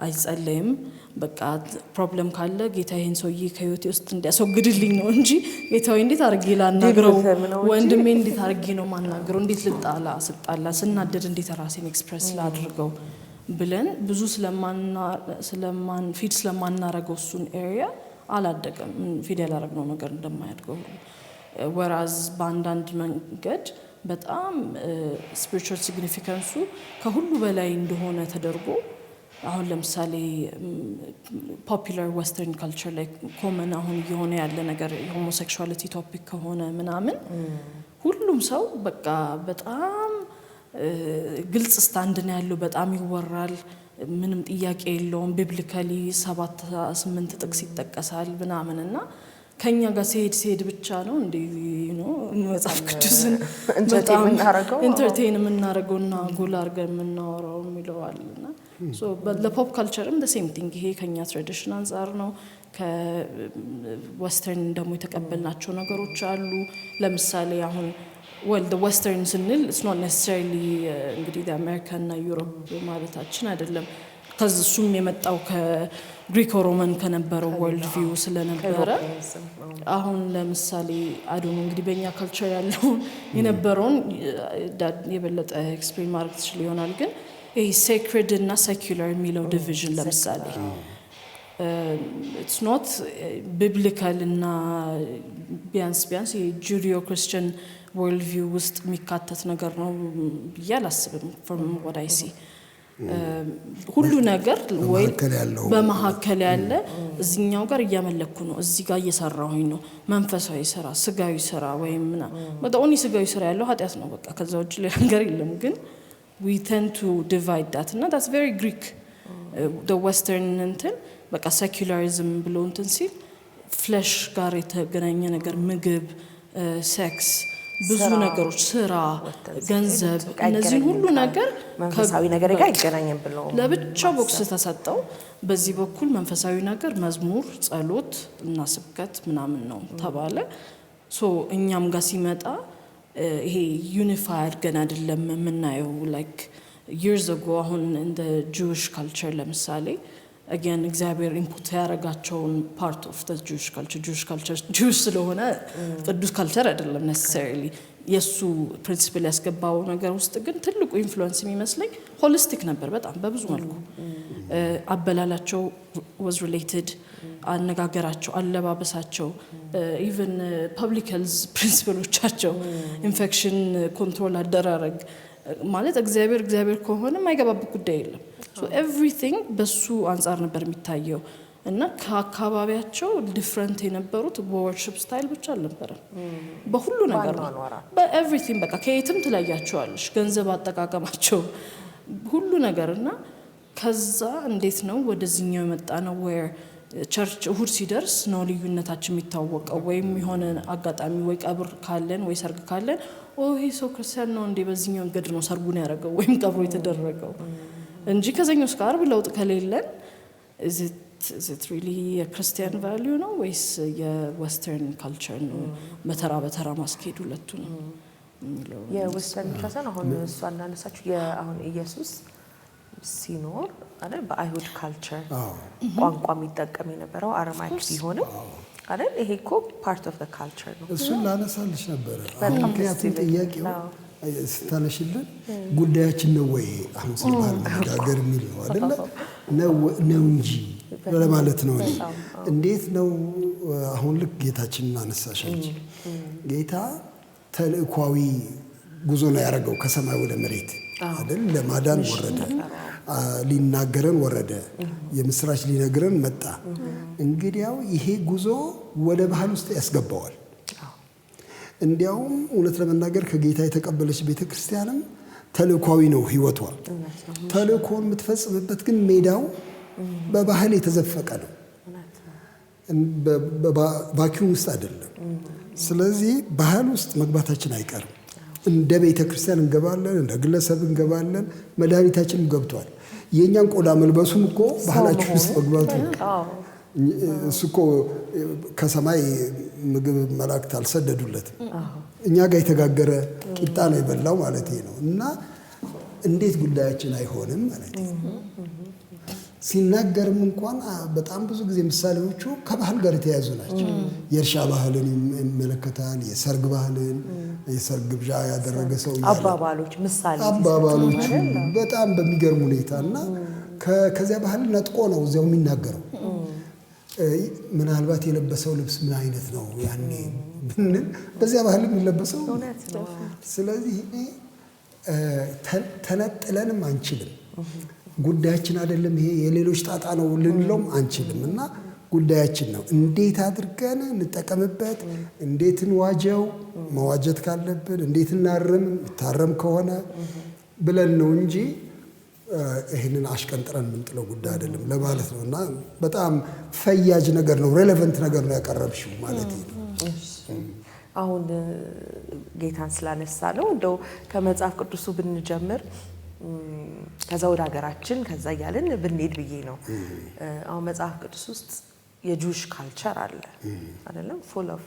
አይጸለይም በቃ ፕሮብለም ካለ ጌታ ይሄን ሰውዬ ከህይወቴ ውስጥ እንዲያስወግድልኝ ነው እንጂ ጌታዬ እንዴት አርጌ ላናግረው ወንድሜ እንዴት አርጌ ነው ማናግረው እንዴት ስጣላ ስናደድ እንዴት ራሴን ኤክስፕሬስ ላድርገው ብለን ብዙ ስለማናረገው እሱን ኤሪያ አላደገም ፊድ ያላረግነው ነገር እንደማያድገው ወራዝ በአንዳንድ መንገድ በጣም ስፒሪቹዋል ሲግኒፊካንሱ ከሁሉ በላይ እንደሆነ ተደርጎ አሁን ለምሳሌ ፖፑላር ዌስተርን ካልቸር ላይ ኮመን አሁን የሆነ ያለ ነገር የሆሞሴክሹዋሊቲ ቶፒክ ከሆነ ምናምን ሁሉም ሰው በቃ በጣም ግልጽ ስታንድ ነው ያለው በጣም ይወራል ምንም ጥያቄ የለውም ቢብሊካሊ 7-8 ጥቅስ ይጠቀሳል ምናምንና ከኛ ጋር ሲሄድ ብቻ ነው እንዴ መጽሐፍ ቅዱስን በጣም ኢንተርቴይን የምናደርገውና ጎል አድርገን የምናወራው የሚለዋልና ሶ በፖፕ ካልቸርም the same thing ይሄ ከኛ ትራዲሽን አንፃር ነው ከዌስተርን ደግሞ የተቀበልናቸው ነገሮች አሉ ለምሳሌ አሁን the western ስንል it's not necessarily እንግዲህ አሜሪካ እና ዩሮፕ ማለታችን አይደለም ከሱም የመጣው ከግሪክ ሮማን ከነበረው ወርልድ ቪው ስለነበረ አሁን ለምሳሌ አዶን እንግዲህ በእኛ ካልቸር ያለው የነበረውን የበለጠ ኤክስፕሌን ማድረግ ትችል ይሆናል ግን ይሄ ሴክሬድ እና ሴኩላር የሚለው ዲቪዥን ለምሳሌ it's not biblical እና ቢያንስ የጁዲዮ ክርስቲያን ወርልድ ቪው ውስጥ የሚካተት ነገር ነው ያላስብም from what I see ሁሉ ነገር ወይ በመሐከለ ያለ እዚህኛው ጋር እያመለኩ ነው እዚህ ጋር እየሰራሁኝ ነው መንፈሳዊ ስራ ስጋዊ ስራ ወይምና በጣም ስጋዊ ስራ ያለው ኃጢያት ነው በቃ ከዛ ውጭ ሌላ ነገር የለም ግን we tend to divide that እና that's very Greek the western እንትን በቃ secularism ብሎ እንትን ሲል ፍሌሽ ጋር የተገናኘ ነገር ምግብ ሴክስ ብዙ ነገሮች ስራ ገንዘብ እነዚህ ሁሉ ነገር መንፈሳዊ ነገር ጋር ይገናኛል ብለው ለብቻው ቦክስ ተሰጠው በዚህ በኩል መንፈሳዊ ነገር መዝሙር ጸሎት እና ስብከት ምናምን ነው ተባለ ሶ እኛም ጋር ሲመጣ ይሄ ዩኒፋይድ ገና አይደለም የምናየው like years ago አሁን in the Jewish culture ለምሳሌ again እግዚአብሔር ኢንፑት ያረጋቸውን part of the Jewish culture Jewish ስለሆነ ቅዱስ culture አይደለም necessarily የሱ ፕሪንሲፕል ያስገባው ነገር ውስጥ ግን ትልቁ ኢንፍሉዌንስ የሚመስለኝ ሆሊስቲክ ነበር በጣም በብዙ መልኩ አበላላቸው was related አነጋገራቸው አለባበሳቸው even public health principleዎቻቸው ኢንፌክሽን ኮንትሮል አደራረግ ማለት እግዚአብሔር ከሆነ ማይገባበት ጉዳይ የለም so everything በሱ አንፃር ነበር የሚታየው እና ከአካባቢያቸው ዲፈረንት የነበሩት በወርሺፕ ስታይል ብቻ አልነበረም በሁሉ ነገር በኤቭሪቲንግ በቃ ከየትም ትለያቸዋለሽ ገንዘብ አጠቃቀማቸው ሁሉ ነገርና ከዛ እንዴት ነው ወደዚህኛው የመጣ ነው where ቸርች እሁድ ሲደርስ ነው ልዩነታችን የሚታወቀው ወይም የሆነ አጋጣሚ ወይ ቀብር ካለን ወይ ሰርግ ካለን ይሄ ሰው ክርስቲያን ነው እንዴ በዚህኛው መንገድ ነው ሰርጉን ያደረገው ወይም ቀብሩ የተደረገው እንጂ ከዘኞ ስካር ብለውጥ ከሌለን is it really a Christian value ነው ወይስ የዌስተርን ካልቸር ነው በተራ ማስኬድ ሁለቱ ነው የዌስተርን ካልቸር አሁን እሱ አናነሳችሁ የአሁን ኢየሱስ ሲኖር አይደል በአይሁድ ካልቸር ቋንቋ የሚጠቀም የነበረው አረማይክ ቢሆንም አይደል ይሄ እኮ ፓርት ኦፍ ዘ ካልቸር ነው እሱ ላነሳልሽ ነበር ምክንያቱም ጥያቄው ስታነሽልን ጉዳያችን ነው ወይ አሁን ሲባል መጋገር የሚል ነው አይደል ነው እንጂ ለማለት ነው እንዴት ነው አሁን ልክ ጌታችንን አነሳሻለች ጌታ ተልእኳዊ ጉዞ ነው ያደረገው ከሰማይ ወደ መሬት አይደል ለማዳን ወረደ ሊናገረን ወረደ የምስራች ሊነግረን መጣ እንግዲያው ይሄ ጉዞ ወደ ባህል ውስጥ ያስገባዋል እንዲያውም እውነት ለመናገር ከጌታ የተቀበለች ቤተክርስቲያንም ተልእኳዊ ነው ህይወቷ ተልእኮን የምትፈጽምበት ግን ሜዳው በባህል የተዘፈቀ ነው በቫኪዩም ውስጥ አይደለም ስለዚህ ባህል ውስጥ መግባታችን አይቀርም እንደ ቤተክርስቲያን እንገባለን እንደ ግለሰብ እንገባለን መድኃኒታችንም ገብቷል የኛን ቆዳ መልበሱም እኮ ባህላችን ውስጥ መግባቱ እሱኮ ከሰማይ ምግብ መላእክት አልሰደዱለትም እኛ ጋር የተጋገረ ቂጣ ነው የበላው ማለት ነው እና እንዴት ጉዳያችን አይሆንም ማለት ነው ሲናገርም እንኳን በጣም ብዙ ጊዜ ምሳሌዎቹ ከባህል ጋር የተያዙ ናቸው የእርሻ ባህልን ይመለከታል የሰርግ ባህልን የሰርግ ግብዣ ያደረገ ሰው አባባሎች ምሳሌዎች በጣም በሚገርም ሁኔታና ከዚያ ባህል ነጥቆ ነው እዚያው የሚናገረው ምናልባት የለበሰው ልብስ ምን አይነት ነው ያኔ ብንል በዚያ ባህል የሚለበሰው ስለዚህ ተነጥለንም አንችልም ጉዳያችን አይደለም ይሄ የሌሎች ጣጣ ነው ልንለውም አንችልምና ጉዳያችን ነው እንዴት አድርገን እንጠቀምበት እንዴት እንዋጀው መዋጀት ካለብን እንዴት እናርም ታረም ከሆነ ብለን ነው እንጂ ይሄንን አሽቀንጥረን ምንጥለው ጉዳይ አይደለም ለማለት ነውና በጣም ፈያጅ ነገር ነው ሬሌቫንት ነገር ነው ያቀረብሽው ማለት ነው አሁን ጌታን ስላነሳለው እንደው ከመጽሐፍ ቅዱሱ ብንጀምር ከዛ ወደ ሀገራችን ከዛ ያለን ብንሄድ ብዬ ነው አሁን መጽሐፍ ቅዱስ ውስጥ የጁሽ ካልቸር አለ አይደለም full of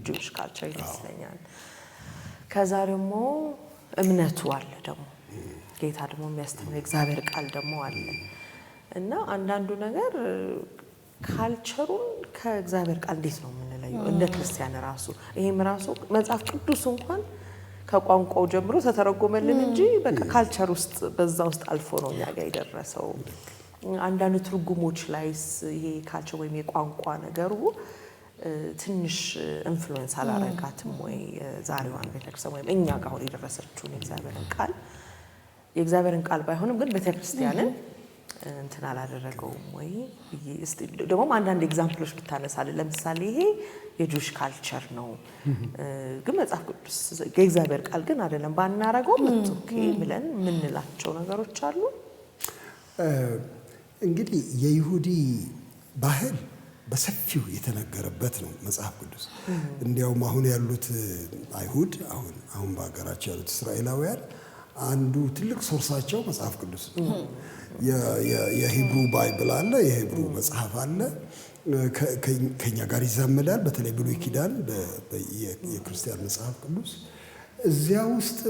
Jewish culture ይመስለኛል ከዛ ደግሞ እምነቱ አለ ደግሞ ጌታ ደግሞ የሚያስተምረው እግዚአብሔር ቃል ደግሞ አለ እና አንዳንዱ ነገር ካልቸሩን ከእግዚአብሔር ቃል እንዴት ነው የምንለየው እንደ ክርስቲያን ራሱ ይሄም ራሱ መጽሐፍ ቅዱስ እንኳን ከቋንቋው ጀምሮ ተተረጎመልን እንጂ በቃ ካልቸር ውስጥ በዛ ውስጥ አልፎ ነው ያጋ ይደረሰው አንዳንድ ትርጉሞች ላይስ ይሄ ካልቸር ወይም የቋንቋ ነገሩ ትንሽ ኢንፍሉዌንስ አላረጋትም ወይ ዛሬዋን ቤተክርስቲያን ወይም እኛ ጋር ሆነ የደረሰችውን የእግዚአብሔርን ቃል ባይሆንም ግን ቤተክርስቲያንን እንትን አላደረገውም ወይ? እስቲ ደግሞ አንዳንድ ኤግዛምፕሎች ብታነሳለን። ለምሳሌ ይሄ የጁሽ ካልቸር ነው ግን መጽሐፍ ቅዱስ የእግዚአብሔር ቃል ግን አይደለም ባናረገው ኦኬ ብለን ምንላቸው ነገሮች አሉ። እንግዲህ የይሁዲ ባህል በሰፊው የተነገረበት ነው መጽሐፍ ቅዱስ። እንዲያውም አሁን ያሉት አይሁድ አሁን በሀገራቸው ያሉት እስራኤላውያን አንዱ ትልቅ ሶርሳቸው መጽሐፍ ቅዱስ ነው። የሂብሩ ባይብል አለ፣ የሂብሩ መጽሐፍ አለ። ከኛ ጋር ይዛመዳል። በተለይ ብሉይ ኪዳን የክርስቲያን መጽሐፍ ቅዱስ እዚያ ውስጥ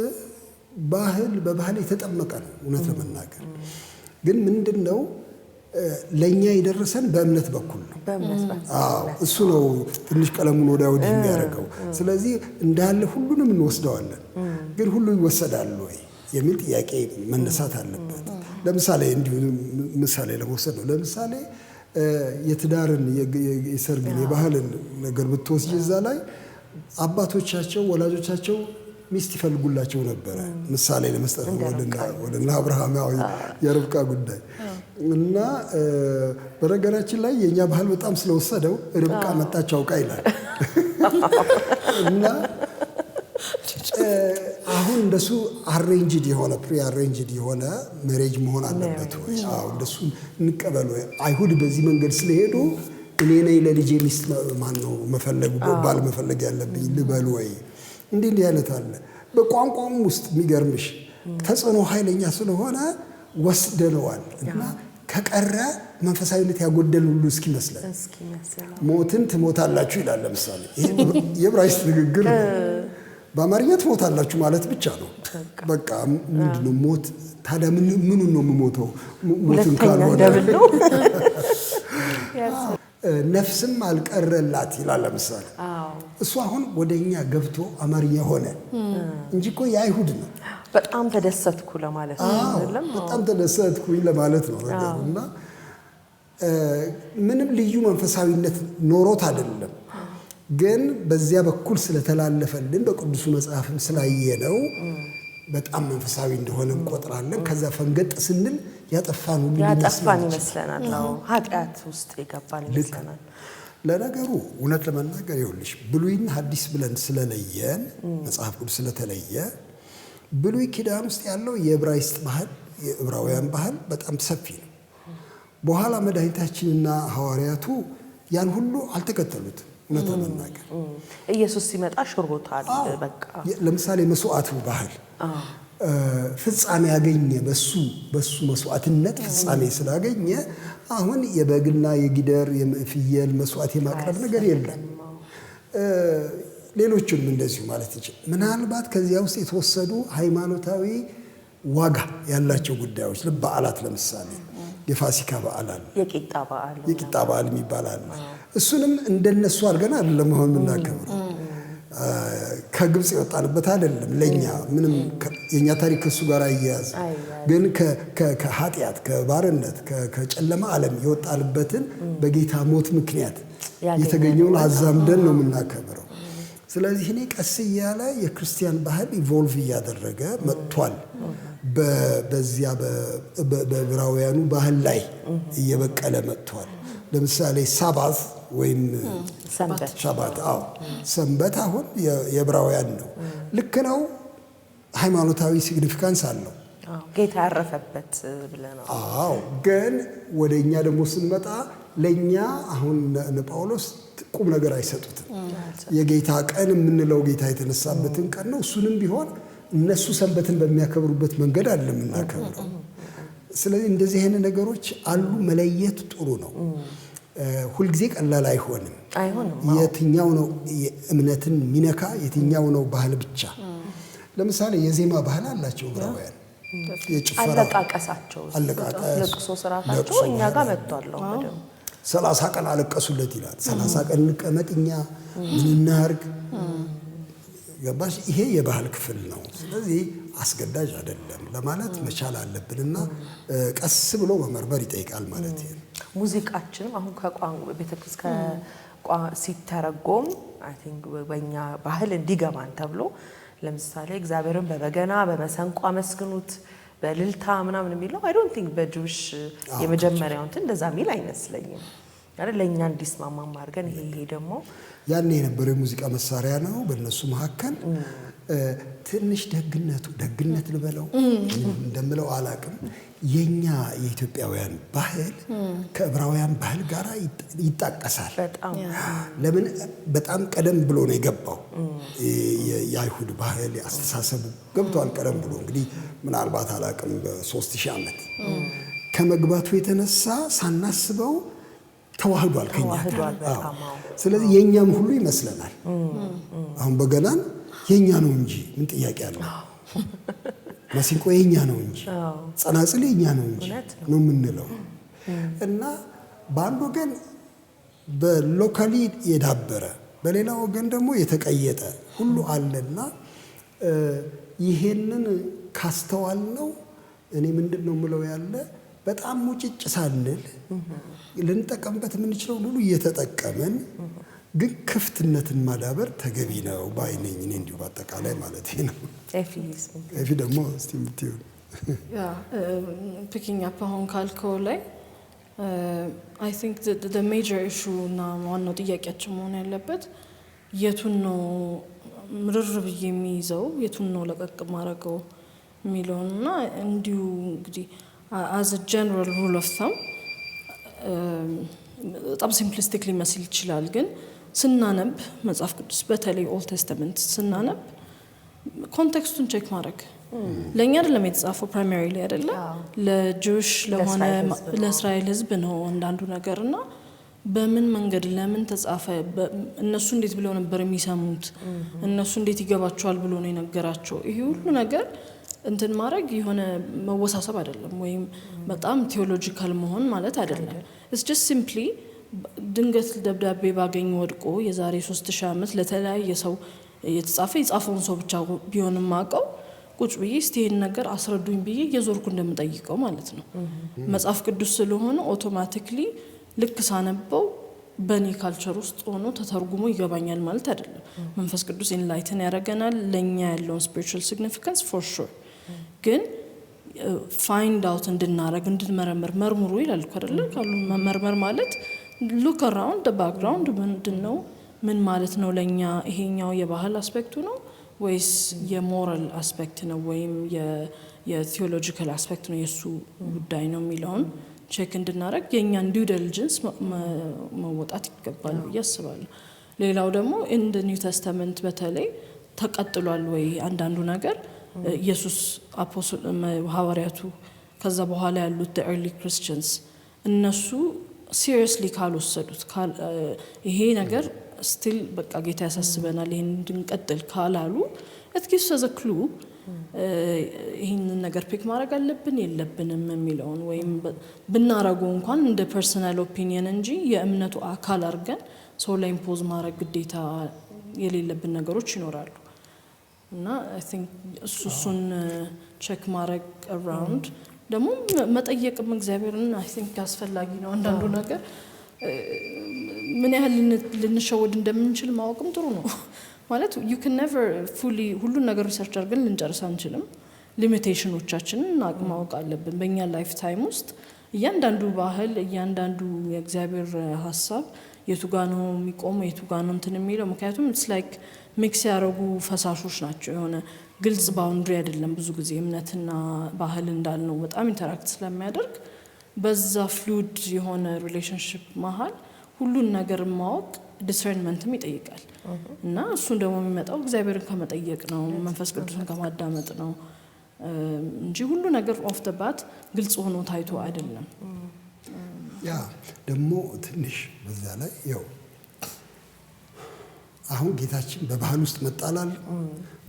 በባህል የተጠመቀ ነው። እውነት ለመናገር ግን ምንድነው ለኛ የደረሰን በእምነት በኩል ነው። እሱ ነው ትንሽ ቀለሙን ወዲያ ወዲህ የሚያደርገው። ስለዚህ እንዳለ ሁሉንም እንወስደዋለን። ግን ሁሉ ይወሰዳል ወይ የሚል ጥያቄ መነሳት አለበት። ለምሳሌ እንዲሁ ምሳሌ ለመውሰድ ነው። ለምሳሌ የትዳርን የሰርግን የባህልን ነገር ብትወስጂ እዛ ላይ አባቶቻቸው ወላጆቻቸው ሚስት ይፈልጉላቸው ነበረ። ምሳሌ ለመስጠት ወደና አብርሃማዊ የርብቃ ጉዳይ እና በነገራችን ላይ የኛ ባህል በጣም ስለወሰደው ርብቃ መጣች አውቃ ይላል እና አሁን እንደሱ አሬንጅድ የሆነ ፕሪ አሬንጅድ የሆነ ሜሬጅ መሆን አለበት ወይ? እንደሱ እንቀበል ወይ? አይሁድ በዚህ መንገድ ስለሄዱ እኔ ነኝ ለልጄ ሚስት ማነው መፈለጉ ባል መፈለግ ያለብኝ ልበል ወይ? እንዲህ አይነት አለ። በቋንቋም ውስጥ የሚገርምሽ ተጽዕኖ ኃይለኛ ስለሆነ ወስደነዋል እና ከቀረ መንፈሳዊነት ያጎደል ሁሉ እስኪመስለን ሞትን ትሞታላችሁ ይላል። ለምሳሌ ይሄ የዕብራይስጥ ንግግር ነው። በአማርኛ ትሞታላችሁ ማለት ብቻ ነው። በቃ ምንድነው ሞት ታዲያ? ምኑን ነው የምሞተው? ሞትን ካልሆነ ነፍስም አልቀረላት ይላል። ለምሳሌ እሱ አሁን ወደኛ ገብቶ አማርኛ ሆነ እንጂ እኮ የአይሁድ ነው። በጣም ተደሰትኩ ለማለት ነው አይደለም? በጣም ተደሰትኩኝ ለማለት ነው ነገሩና ምንም ልዩ መንፈሳዊነት ኖሮት አይደለም። ግን በዚያ በኩል ስለተላለፈልን በቅዱሱ መጽሐፍም ስላየነው በጣም መንፈሳዊ እንደሆነ እንቆጥራለን። ከዛ ፈንገጥ ስንል ያጠፋን ይመስለናል። ኃጢአት ውስጥ የገባን ይመስለናል። ለነገሩ እውነት ለመናገር ይኸውልሽ ብሉይና ሐዲስ ብለን ስለለየን መጽሐፍ ቅዱስ ስለተለየ ብሉይ ኪዳን ውስጥ ያለው የዕብራይስጥ ባህል የዕብራውያን ባህል በጣም ሰፊ ነው። በኋላ መድኃኒታችንና ሐዋርያቱ ያን ሁሉ አልተከተሉትም። እውነት ለመናገር ኢየሱስ ሲመጣ ሽሮታል። በቃ ለምሳሌ መስዋዕቱ ባህል ፍጻሜ ያገኘ በሱ መስዋዕትነት ፍጻሜ ስላገኘ አሁን የበግና የጊደር የፍየል መስዋዕት የማቅረብ ነገር የለም። ሌሎቹም እንደዚሁ ማለት ይችላል። ምናልባት ከዚያ ውስጥ የተወሰዱ ሃይማኖታዊ ዋጋ ያላቸው ጉዳዮች በዓላት ለምሳሌ የፋሲካ በዓል አለ፣ የቂጣ በዓል የሚባል አለ። እሱንም እንደነሱ አድርገን አይደለም አሁን የምናከብረው። ከግብጽ የወጣንበት አይደለም። ለኛ ምንም የኛ ታሪክ ከሱ ጋር አያያዝ ግን ከኃጢአት ከባርነት ከጨለማ ዓለም የወጣንበትን በጌታ ሞት ምክንያት የተገኘውን አዛምደን ነው የምናከብረው። ስለዚህ እኔ ቀስ እያለ የክርስቲያን ባህል ኢቮልቭ እያደረገ መጥቷል። በዚያ በዕብራውያኑ ባህል ላይ እየበቀለ መጥቷል። ለምሳሌ ሳባዝ ወይም ሰንበት ሰንበት አሁን የዕብራውያን ነው። ልክ ነው። ሃይማኖታዊ ሲግኒፊካንስ አለው። ጌታ ያረፈበት ብለናል። ግን ወደኛ ደግሞ ስንመጣ ለኛ አሁን ጳውሎስ ቁም ነገር አይሰጡትም። የጌታ ቀን የምንለው ጌታ የተነሳበትን ቀን ነው። እሱንም ቢሆን እነሱ ሰንበትን በሚያከብሩበት መንገድ አይደለም የምናከብረው። ስለዚህ እንደዚህ አይነት ነገሮች አሉ። መለየት ጥሩ ነው። ሁልጊዜ ቀላል አይሆንም። የትኛው ነው እምነትን ሚነካ፣ የትኛው ነው ባህል ብቻ። ለምሳሌ የዜማ ባህል አላቸው ዕብራውያን። የጭፈራ አለቃቀሳቸው ለቅሶ ስርዓታቸው እኛ ጋር መጥቷል። 30 ቀን አለቀሱለት ይላል። 30 ቀን እንቀመጥ እኛ ምን እናርግ? ገባሽ? ይሄ የባህል ክፍል ነው። ስለዚህ አስገዳጅ አይደለም ለማለት መቻል አለብንና ቀስ ብሎ መመርመር ይጠይቃል ማለት ነው። ሙዚቃችንም አሁን ከቋንቋ ቤተክርስቲያን ሲተረጎም አይ ቲንክ በእኛ ባህል እንዲገባን ተብሎ ለምሳሌ እግዚአብሔርን በበገና በመሰንቆ አመስግኑት በልልታ ምናምን የሚለው አይ ዶንት ቲንክ በጁሽ የመጀመሪያው እንትን እንደዛ ሚል አይመስለኝም አይደል ለኛ እንዲስማማ ማርገን ይሄ ደግሞ ያኔ የነበረው የሙዚቃ መሳሪያ ነው በእነሱ መካከል ትንሽ ደግነት ልበለው እንደምለው አላቅም የኛ የኢትዮጵያውያን ባህል ከዕብራውያን ባህል ጋር ይጣቀሳል ለምን በጣም ቀደም ብሎ ነው የገባው የአይሁድ ባህል ያስተሳሰቡ ገብቷል ቀደም ብሎ እንግዲህ ምናልባት አላቅም በ3000 ዓመት ከመግባቱ የተነሳ ሳናስበው ተዋህዷል ከኛ ስለዚህ የኛም ሁሉ ይመስለናል አሁን በገናን የኛ ነው እንጂ ምን ጥያቄ አለው ማሲንቆ የኛ ነው እንጂ ጸናጽል የኛ ነው እንጂ ነው የምንለው እና በአንድ ወገን በሎካሊ የዳበረ በሌላ ወገን ደግሞ የተቀየጠ ሁሉ አለና ይሄንን ካስተዋል ነው እኔ ምንድነው ምለው ያለ በጣም ሙጭጭ ሳንል ልንጠቀምበት የምንችለው ሁሉ እየተጠቀመን ግን ክፍትነትን ማዳበር ተገቢ ነው ባይነኝ እኔ እንዲሁ በአጠቃላይ ማለት ነው ኤፊ ደግሞ እስቲ ምትዩ picking up on ካልከው ላይ I think the major issue እና ዋናው ጥያቄያችን መሆን ያለበት የቱን ነው ምርር ብዬ የሚይዘው የቱን ነው ለቀቅ ማረገው የሚለውና እንዲሁ እንግዲህ as a general rule of thumb በጣም ሲምፕሊስቲክሊ መስል ይችላል ግን ስናነብ መጽሐፍ ቅዱስ በተለይ ኦልድ ቴስተመንት ስናነብ ኮንቴክስቱን ቼክ ማድረግ ለኛ አይደለም የተጻፈው ፕራይመሪሊ አይደለ ለጁሽ ለሆነ ለእስራኤል ህዝብ ነው አንዳንዱ ነገርና በምን መንገድ ለምን ተጻፈ እነሱ እንዴት ብለው ነበር የሚሰሙት እነሱ እንዴት ይገባቸዋል ብሎ ነው የነገራቸው ይሄ ሁሉ ነገር እንትን ማድረግ የሆነ መወሳሰብ አይደለም ወይም በጣም ቴዎሎጂካል መሆን ማለት አይደለም it's just simply ድንገት ደብዳቤ ባገኝ ወድቆ የዛሬ 3000 ዓመት ለተለያየ ሰው የጻፈውን ሰው ብቻ ቢሆንም ማቀው ቁጭ ብዬ እስቲ ይሄን ነገር አስረዱኝ ብዬ የዞርኩ እንደምጠይቀው ማለት ነው መጽሐፍ ቅዱስ ስለሆነ አውቶማቲካሊ ልክ ሳነበው በኔ ካልቸር ውስጥ ሆኖ ተተርጉሞ ይገባኛል ማለት አይደለም መንፈስ ቅዱስ ኢንላይትን ያደርገናል ለኛ ያለውን spiritual significance for sure ግን find out እንድናረግ እንድንመረምር መርምሩ ይላል አይደል ካሉ መመርመር ማለት look around the background ምንድነው ምን ማለት ነው ለኛ ይሄኛው የባህል አስፔክቱ ነው ወይስ የሞራል አስፔክት ነው ወይም የቴዎሎጂካል አስፔክት ነው የሱ ጉዳይ ነው የሚለውን ቼክ እንድናረግ የኛን ዲው ዲሊጀንስ መወጣት ይገባል ያስባለሁ ሌላው ደግሞ in the new testament በተለይ ተቀጥሏል ወይ አንዳንዱ ነገር ኢየሱስ አፖስቶል ሐዋርያቱ ከዛ በኋላ ያሉት the early Christians እነሱ seriously ካልወሰዱት ይሄ ነገር still በቃ ጌታ ያሳስበናል ይሄን እንድንቀጥል ካላሉ it gives us a clue ይሄን ነገር ፒክ ማድረግ አለብን የለብንም የሚለውን ወይም ብናረገው እንኳን እንደ ፐርሰናል ኦፒኒየን እንጂ የእምነቱ አካል አድርገን ሰው ላይ ኢምፖዝ ማድረግ ግዴታ የሌለብን ነገሮች ይኖራሉ እና I think እሱን ቼክ ማድረግ around ደግሞ መጠየቅም እግዚአብሔርን I think አስፈላጊ ነው አንዳንዱ ነገር ምን ያህል ልንሸወድ እንደምንችል ማወቅም ጥሩ ነው ማለት you can never fully ሁሉ ነገር ሪሰርች አድርገን ልንጨርስ አንችልም ሊሚቴሽኖቻችንን ማወቅ አለብን በእኛ ላይፍ ታይም ውስጥ እያንዳንዱ ባህል እያንዳንዱ የእግዚአብሔር ሐሳብ የቱ ጋር ነው የሚቆመው የቱ ጋር ነው እንትን የሚለው ምክንያቱም it's like ሚክስ ያደረጉ ፈሳሾች ናቸው የሆነ ግልጽ ባውንድሪ አይደለም ብዙ ጊዜ እምነትና ባህል እንዳልነው በጣም ኢንተራክት ስለሚያደርግ በዛ ፍሉድ የሆነ ሪሌሽንሺፕ መሃል ሁሉን ነገር ማወቅ ዲሰርንመንትም ይጠይቃል እና እሱን ደግሞ የሚመጣው እግዚአብሔርን ከመጠየቅ ነው መንፈስ ቅዱስን ከማዳመጥ ነው እንጂ ሁሉ ነገር ኦፍ ዘ ባት ግልጽ ሆኖ ታይቶ አይደለም ያ ደግሞ ትንሽ በዛ ላይ ያው አሁን ጌታችን በባህል ውስጥ መጣላል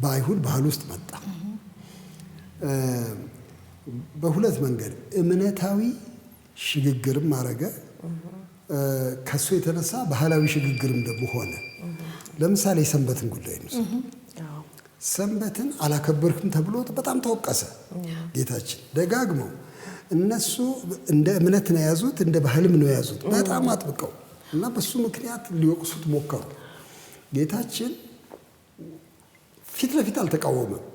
በአይሁድ ባህል ውስጥ መጣ በሁለት መንገድ እምነታዊ ሽግግርም አረገ ከሱ የተነሳ ባህላዊ ሽግግርም ደግሞ ሆነ ለምሳሌ ሰንበትን ጉዳይ ነው ሰንበትን አላከበርክም ተብሎ በጣም ተወቀሰ ጌታችን ደጋግመው እነሱ እንደ እምነት ነው ያዙት እንደ ባህልም ነው ያዙት በጣም አጥብቀው እና በሱ ምክንያት ሊወቅሱት ሞከሩ ጌታችን ፊት ለፊት አልተቃወመም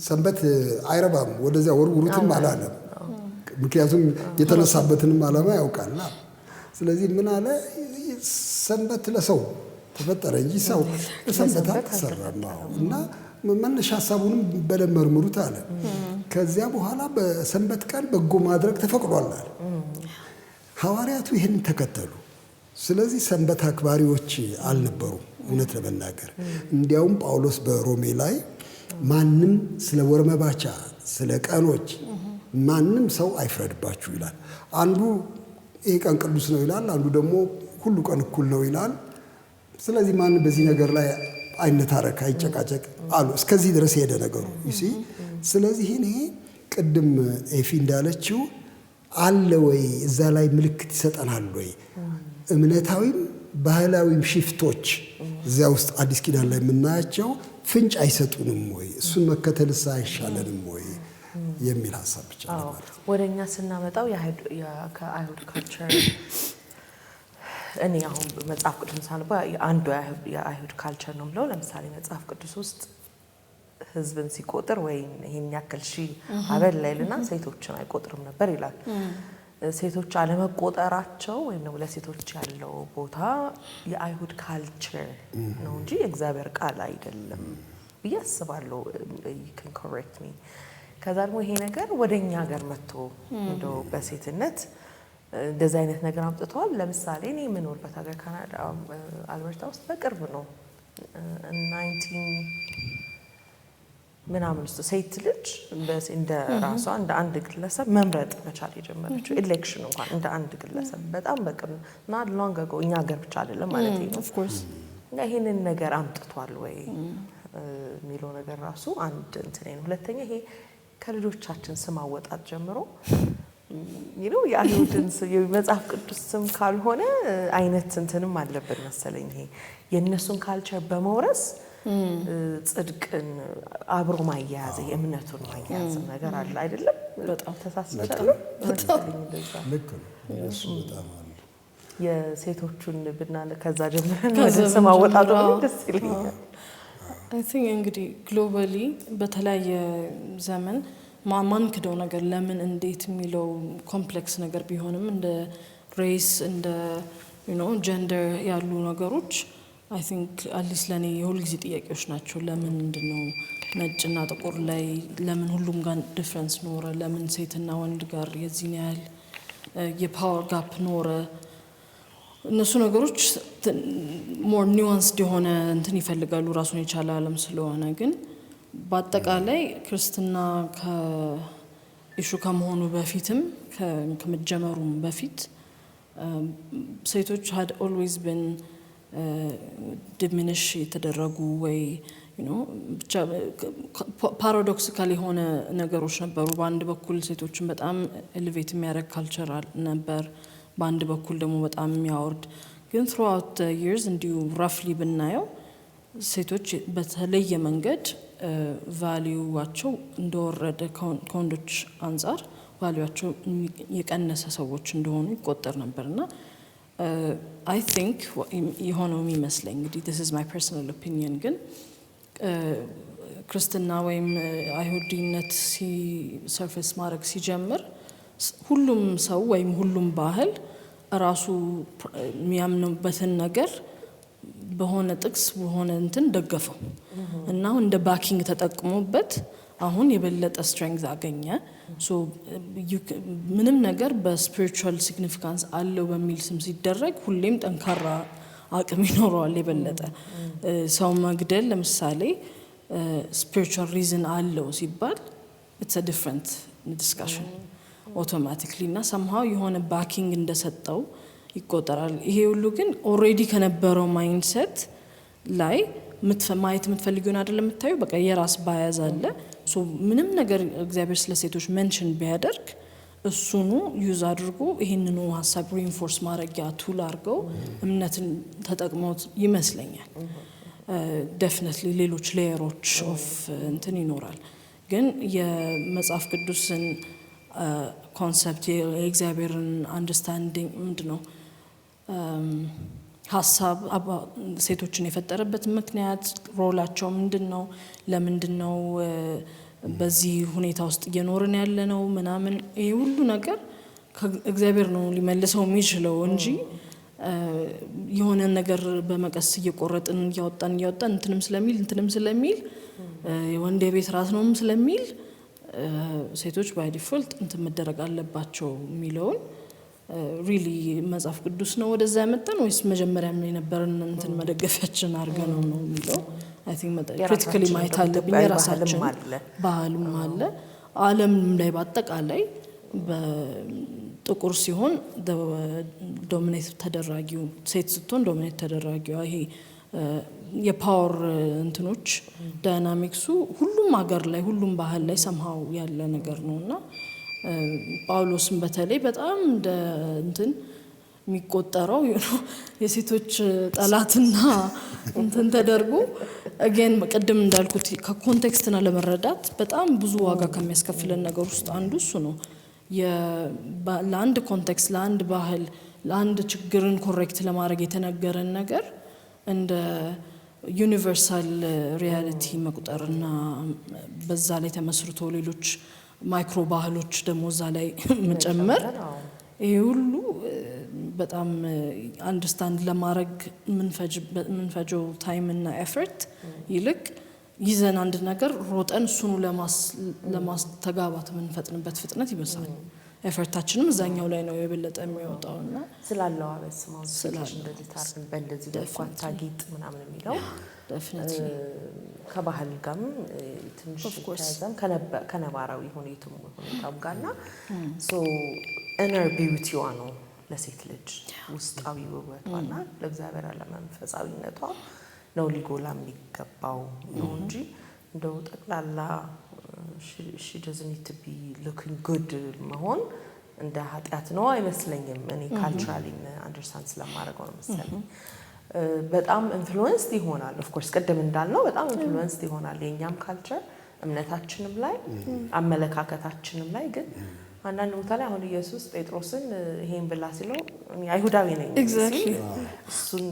ሰንበት አይረባም ወደዚያ ወርውሩትም አላለም። ምክንያቱም የተነሳበትንም ዓላማ ያውቃል። ስለዚህ ምን አለ? ሰንበት ለሰው ተፈጠረ እንጂ ሰው ለሰንበት አልተሰራም። እና መነሻ ሀሳቡንም በደንብ መርምሩት አለ። ከዚያ በኋላ በሰንበት ቀን በጎ ማድረግ ተፈቅዷል አለ። ሐዋርያቱ ይህን ተከተሉ። ስለዚህ ሰንበት አክባሪዎች አልነበሩም እውነት ለመናገር። እንዲያውም ጳውሎስ በሮሜ ላይ ማንም ስለ ወር መባቻ ስለ ቀኖች ማንም ሰው አይፍረድባችሁ ይላል። አንዱ ይህ ቀን ቅዱስ ነው ይላል፣ አንዱ ደግሞ ሁሉ ቀን እኩል ነው ይላል። ስለዚህ ማንም በዚህ ነገር ላይ አይነታረክ አይጨቃጨቅ አሉ። እስከዚህ ድረስ ሄደ ነገሩ ይሲ። ስለዚህ እኔ ቅድም ኤፊ እንዳለችው አለ ወይ እዛ ላይ ምልክት ይሰጠናል ወይ? እምነታዊም ባህላዊም ሽፍቶች እዚያ ውስጥ አዲስ ኪዳን ላይ የምናያቸው ፍንጭ አይሰጡንም ወይ? እሱን መከተልስ አይሻለንም ወይ የሚል ሀሳብ ብቻ ነው። ወደኛ ስናመጣው ከአይሁድ ካልቸር እኔ አሁን መጽሐፍ ቅዱስ ሳነባ አንዱ የአይሁድ ካልቸር ነው ብለው ለምሳሌ መጽሐፍ ቅዱስ ውስጥ ሕዝብን ሲቆጥር ወይም ይሄን ያክል ሺህ አበል ላይልና ሴቶችን አይቆጥርም ነበር ይላል። ሴቶች አለመቆጠራቸው ወይም ደግሞ ለሴቶች ያለው ቦታ የአይሁድ ካልቸር ነው እንጂ የእግዚአብሔር ቃል አይደለም ብዬ አስባለሁ። you can correct me። ከዛ ደግሞ ይሄ ነገር ወደኛ ሀገር መጥቶ እንደው በሴትነት እንደዚህ አይነት ነገር አምጥተዋል። ለምሳሌ እኔ የምኖርበት ሀገር ካናዳ አልበርታ ውስጥ በቅርብ ነው 19 ምናምን ውስጥ ሴት ልጅ እንደ ራሷ እንደ አንድ ግለሰብ መምረጥ መቻል የጀመረችው ኤሌክሽን እንኳን እንደ አንድ ግለሰብ በጣም በቅርብ not long ago እኛ ሀገር ብቻ አይደለም ማለት ነው። of course ይሄንን ነገር አምጥቷል ወይ የሚለው ነገር ራሱ አንድ እንትን ነው። ሁለተኛ ይሄ ከልጆቻችን ስም አወጣት ጀምሮ የአይሁድን የመጽሐፍ ቅዱስ ስም ካልሆነ አይነት እንትንም አለበት መሰለኝ። ይሄ የእነሱን ካልቸር በመውረስ ጽድቅን አብሮ ማያያዝ የእምነቱን ማያያዝ ነገር አለ አይደለም? በጣም ተሳስቻለሁ። ልክ ነው። እሱ በጣም አለ። የሴቶቹን ብናለ ከዛ ጀምረን ወደ ስም አወጣጡ ደስ ይለኛል። I think እንግዲህ ግሎባሊ በተለያየ ዘመን ማን ክደው ነገር ለምን እንዴት የሚለው ኮምፕሌክስ ነገር ቢሆንም እንደ ሬስ እንደ ጀንደር ያሉ ነገሮች I think አትሊስት ለኔ የሁልጊዜ ጥያቄዎች ናቸው። ለምን ምንድነው ነጭና ጥቁር ላይ ለምን ሁሉም ጋር ዲፈረንስ ኖረ? ለምን ሴትና ወንድ ጋር የዚህን ያህል የፓወር ጋፕ ኖረ? እነሱ ነገሮች ሞር ኒውዋንስድ የሆነ እንትን ይፈልጋሉ ራሱን የቻለ ዓለም ስለሆነ። ግን በአጠቃላይ ክርስትና ከኢሹ ከመሆኑ በፊትም ከመጀመሩም በፊት ሴቶች had always been ዲሚኒሽ የተደረጉ ወይ ብቻ ፓራዶክሲካል የሆነ ነገሮች ነበሩ። በአንድ በኩል ሴቶችን በጣም ኤሌቬት የሚያደርግ ካልቸር ነበር፣ በአንድ በኩል ደግሞ በጣም የሚያወርድ። ግን throughout the years እንዲሁ ራፍሊ ብናየው ሴቶች በተለየ መንገድ ቫልዩዋቸው እንደወረደ ከወንዶች አንጻር ቫልዩዋቸው የቀነሰ ሰዎች እንደሆኑ ይቆጠር ነበርና I think የሆነው የሚመስለኝ እንግዲህ this is my personal opinion ግን ክርስትና ወይም አይሁዲነት ሰርፌስ ማድረግ ሲጀምር ሁሉም ሰው ወይም ሁሉም ባህል ራሱ የሚያምኑበትን ነገር በሆነ ጥቅስ በሆነ እንትን ደገፈው እና እንደ ባኪንግ ተጠቅሞበት አሁን የበለጠ ስትሬንግዝ አገኘ። ምንም ነገር በስፒሪቹዋል ሲግኒፊካንስ አለው በሚል ስም ሲደረግ ሁሌም ጠንካራ አቅም ይኖረዋል የበለጠ። ሰው መግደል ለምሳሌ ስፒሪቹዋል ሪዝን አለው ሲባል it's a different discussion automatically እና somehow የሆነ ባኪንግ እንደሰጠው ይቆጠራል። ይሄ ሁሉ ግን ኦልሬዲ ከነበረው ማይንድሴት ላይ ማየት የምትፈልጊውን አይደለም የምታዩ በቃ የራስ ባያዝ አለ። ምንም ነገር እግዚአብሔር ስለ ሴቶች ሜንሽን ቢያደርግ እሱኑ ዩዝ አድርጎ ይህንኑ ሀሳብ ሪንፎርስ ማድረጊያ ቱል አድርገው እምነትን ተጠቅመው ይመስለኛል። ዴፊኒትሊ ሌሎች ሌየሮች ኦፍ እንትን ይኖራል። ግን የመጽሐፍ ቅዱስን ኮንሰፕት የእግዚአብሔርን አንደርስታንዲንግ ምንድነው ሐሳብ ሴቶችን የፈጠረበት ምክንያት ሮላቸው ምንድነው ለምንድነው በዚህ ሁኔታ ውስጥ እየኖርን ያለ ነው ምናምን ይሄ ሁሉ ነገር እግዚአብሔር ነው ሊመልሰው የሚችለው እንጂ የሆነ ነገር በመቀስ እየቆረጥን ያወጣን እንትንም ስለሚል የወንድ የቤት ራስ ነው ስለሚል ሴቶች ባይ ዲፎልት እንትን መደረግ አለባቸው የሚለውን ሪሊ መጽሐፍ ቅዱስ ነው ወደዛ ያመጣን ወይስ መጀመሪያም የነበረን እንትን መደገፊያችን አድርገን ነው የሚለው አይ ቲንክ ክሪቲካሊ ማየት አለብን። የራሳችን ባህልም አለ ዓለም ላይ በአጠቃላይ በጥቁር ሲሆን ዶሚኔት ተደራጊው ሴት ስትሆን ዶሚኔት ተደራጊው ይሄ የፓወር እንትኖች ዳይናሚክሱ ሁሉም ሀገር ላይ ሁሉም ባህል ላይ ሰምሃው ያለ ነገር ነውና ጳውሎስም በተለይ በጣም እንትን የሚቆጠረው የሴቶች ጠላትና እንትን ተደርጎ again ቀደም እንዳልኩት ከኮንቴክስትና ለመረዳት በጣም ብዙ ዋጋ ከሚያስከፍለን ነገር ውስጥ አንዱ እሱ ነው። ለአንድ ኮንቴክስት ለአንድ ባህል ለአንድ ችግርን ኮሬክት ለማድረግ የተነገረን ነገር እንደ ዩኒቨርሳል ሪያሊቲ መቁጠርና በዛ ላይ ተመስርቶ ሌሎች ማይክሮ ባህሎች ደግሞ እዛ ላይ መጨመር ይሄ ሁሉ በጣም አንደርስታንድ ለማድረግ ምንፈጀው ታይም እና ኤፈርት ይልቅ ይዘን አንድ ነገር ሮጠን እሱኑ ለማስተጋባት ምንፈጥንበት ፍጥነት ይበዛል። ኤፈርታችንም እዛኛው ላይ ነው የበለጠ የሚወጣውና ስላለው አበስማው ስለዚህ እንደዚህ ታርገን በእንደዚህ ደኳን ታጊጥ ምናምን የሚለው ዴፊኒትሊ ከባህል ጋርም ትንሽ ተያዘም ከነባራዊ ሁኔታው ጋርና ሶ ኢነር ቢዩቲዋ ነው ለሴት ልጅ ውስጣዊ ውበቷና ለእግዚአብሔር ለመንፈሳዊነቷ ነው ሊጎላ የሚገባው ነው እንጂ እንደው ጠቅላላ she doesn't need to be looking good መሆን እንደ ኃጢያት ነው አይመስለኝም። እኔ ካልቸራሊ አንደርስታንድ ስለማደርገው ነው መሰለኝ በጣም ኢንፍሉዌንስድ ይሆናል። ኦፍ ኮርስ ቀደም እንዳልነው በጣም ኢንፍሉዌንስድ ይሆናል የኛም ካልቸር እምነታችንም ላይ አመለካከታችንም ላይ ግን አንዳንድ ቦታ ላይ አሁን ኢየሱስ ጴጥሮስን ይሄን ብላ ሲለው አይሁዳዊ ነኝ እሱን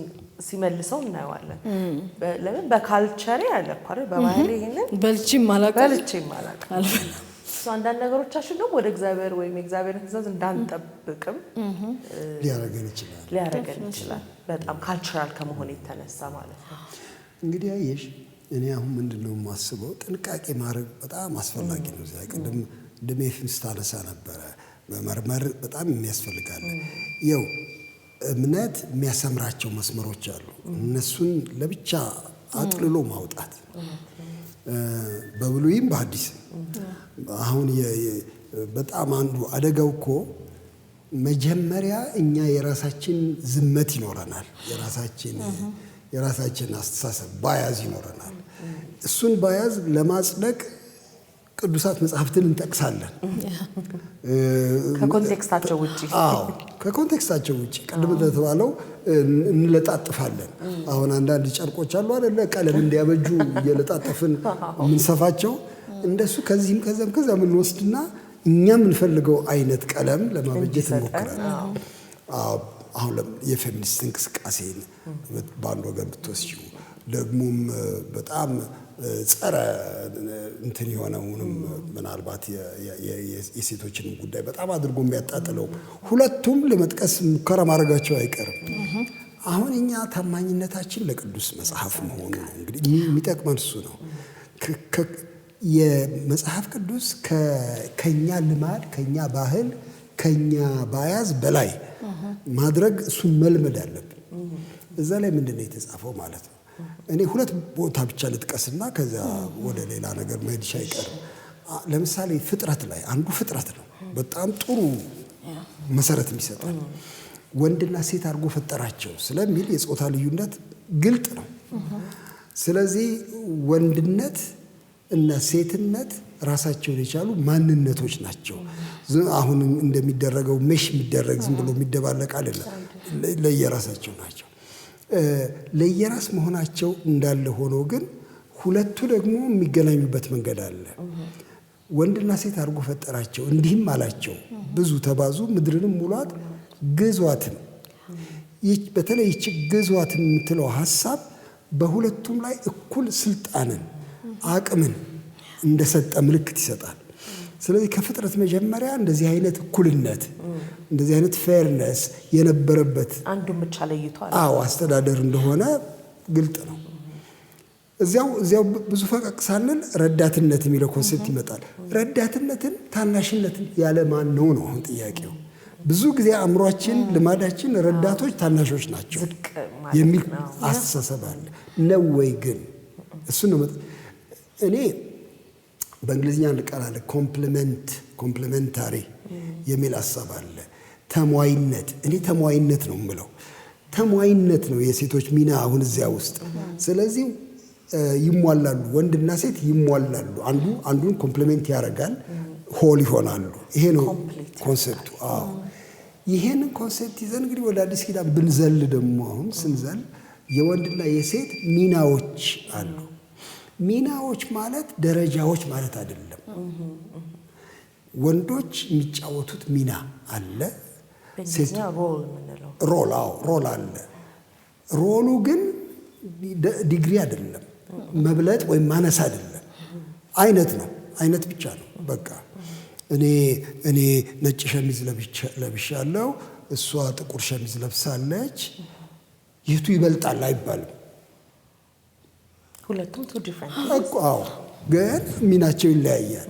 ሲመልሰው እናየዋለን። ለምን በካልቸር ያለ ፓር በባህል ይሄንን በልቺም ማላቀ እሱ አንዳንድ ነገሮቻችን ደግሞ ወደ እግዚአብሔር ወይም የእግዚአብሔርን ትእዛዝ እንዳንጠብቅም ሊያረገን ይችላል በጣም ካልቸራል ከመሆን የተነሳ ማለት ነው። እንግዲህ አየሽ እኔ አሁን ምንድነው የማስበው ጥንቃቄ ማድረግ በጣም አስፈላጊ ነው። ቀደም ደሜፍን ስታነሳ ነበረ በመርመር በጣም የሚያስፈልጋል። ይኸው እምነት የሚያሰምራቸው መስመሮች አሉ እነሱን ለብቻ አጥልሎ ማውጣት በብሉይም በሐዲስ አሁን በጣም አንዱ አደጋው እኮ መጀመሪያ እኛ የራሳችን ዝመት ይኖረናል የራሳችን አስተሳሰብ ባያዝ ይኖረናል። እሱን ባያዝ ለማጽደቅ ቅዱሳት መጽሐፍትን እንጠቅሳለን ከኮንቴክስታቸው ውጪ ቀደም እንደተባለው እንለጣጥፋለን። አሁን አንዳንድ ጨርቆች አሉ አይደለ ቀለም እንዲያበጁ እየለጣጠፍን ምንሰፋቸው እንደሱ ከዚህም ከዛም እንወስድና እኛ የምንፈልገው አይነት ቀለም ለማበጀት እንሞክራለን። አሁን የፌሚኒስት እንቅስቃሴ በአንድ ወገን ብትወስጂው ደግሞም በጣም ጸረ እንትን የሆነውንም ምናልባት የሴቶችን ጉዳይ በጣም አድርጎ የሚያጣጥለው ሁለቱም ለመጥቀስ ሙከራ ማድረጋቸው አይቀርም። አሁን እኛ ታማኝነታችን ለቅዱስ መጽሐፍ መሆኑ ነው እንግዲህ የሚጠቅመን እሱ ነው። የመጽሐፍ ቅዱስ ከኛ ልማድ ከኛ ባህል ከኛ ባያዝ በላይ ማድረግ እሱን መልመድ አለብን። እዛ ላይ ምንድነው የተጻፈው ማለት ነው። እኔ ሁለት ቦታ ብቻ ልጥቀስና ከዛ ወደ ሌላ ነገር መሄድሽ አይቀርም። ለምሳሌ ፍጥረት ላይ አንዱ ፍጥረት ነው በጣም ጥሩ መሰረት የሚሰጣል ወንድና ሴት አድርጎ ፈጠራቸው ስለሚል የጾታ ልዩነት ግልጥ ነው። ስለዚህ ወንድነት እና ሴትነት ራሳቸውን የቻሉ ማንነቶች ናቸው። አሁን እንደሚደረገው መሽ የሚደረግ ዝም ብሎ የሚደባለቅ አይደለም ለየራሳቸው ናቸው። ለየራስ መሆናቸው እንዳለ ሆኖ ግን ሁለቱ ደግሞ የሚገናኙበት መንገድ አለ። ወንድና ሴት አድርጎ ፈጠራቸው እንዲህም አላቸው ብዙ ተባዙ ምድርንም ሙሏት ግዟትም በተለይ ይህች ግዟት የምትለው ሀሳብ በሁለቱም ላይ እኩል ስልጣንን አቅምን እንደሰጠ ምልክት ይሰጣል። ስለዚህ ከፍጥረት መጀመሪያ እንደዚህ አይነት እኩልነት እንደዚህ አይነት ፌርነስ የነበረበት አንዱን ብቻ ለይቷል አስተዳደር እንደሆነ ግልጥ ነው። እዚያው ብዙ ፈቀቅ ሳንል ረዳትነት የሚለው ኮንሴፕት ይመጣል። ረዳትነትን ታናሽነትን ያለ ማን ነው ነው አሁን ጥያቄው። ብዙ ጊዜ አእምሯችን ልማዳችን ረዳቶች ታናሾች ናቸው የሚል አስተሳሰብ አለ ነው ወይ? ግን እሱ ነው እኔ በእንግሊዝኛ ቃል አለ ኮምፕሊሜንታሪ የሚል ሐሳብ አለ። ተሟይነት፣ እኔ ተሟይነት ነው የምለው። ተሟይነት ነው የሴቶች ሚና አሁን እዚያ ውስጥ። ስለዚህ ይሟላሉ፣ ወንድና ሴት ይሟላሉ። አንዱን ኮምፕሊሜንት ያደርጋል፣ ሆል ይሆናሉ። ይሄ ነው ኮንሴፕቱ። ይሄንን ኮንሴፕት ይዘን እንግዲህ ወደ አዲስ ኪዳን ብንዘል ደግሞ አሁን ስንዘል የወንድና የሴት ሚናዎች አሉ። ሚናዎች ማለት ደረጃዎች ማለት አይደለም። ወንዶች የሚጫወቱት ሚና አለ፣ ሴት ሮል አለ። ሮሉ ግን ዲግሪ አይደለም፣ መብለጥ ወይም ማነስ አይደለም። አይነት ነው፣ አይነት ብቻ ነው። በቃ እኔ ነጭ ሸሚዝ ለብሻለሁ፣ እሷ ጥቁር ሸሚዝ ለብሳለች፣ የቱ ይበልጣል አይባልም። ሁለቱም ቱ ዲፈረንት ግን ሚናቸው ይለያያል።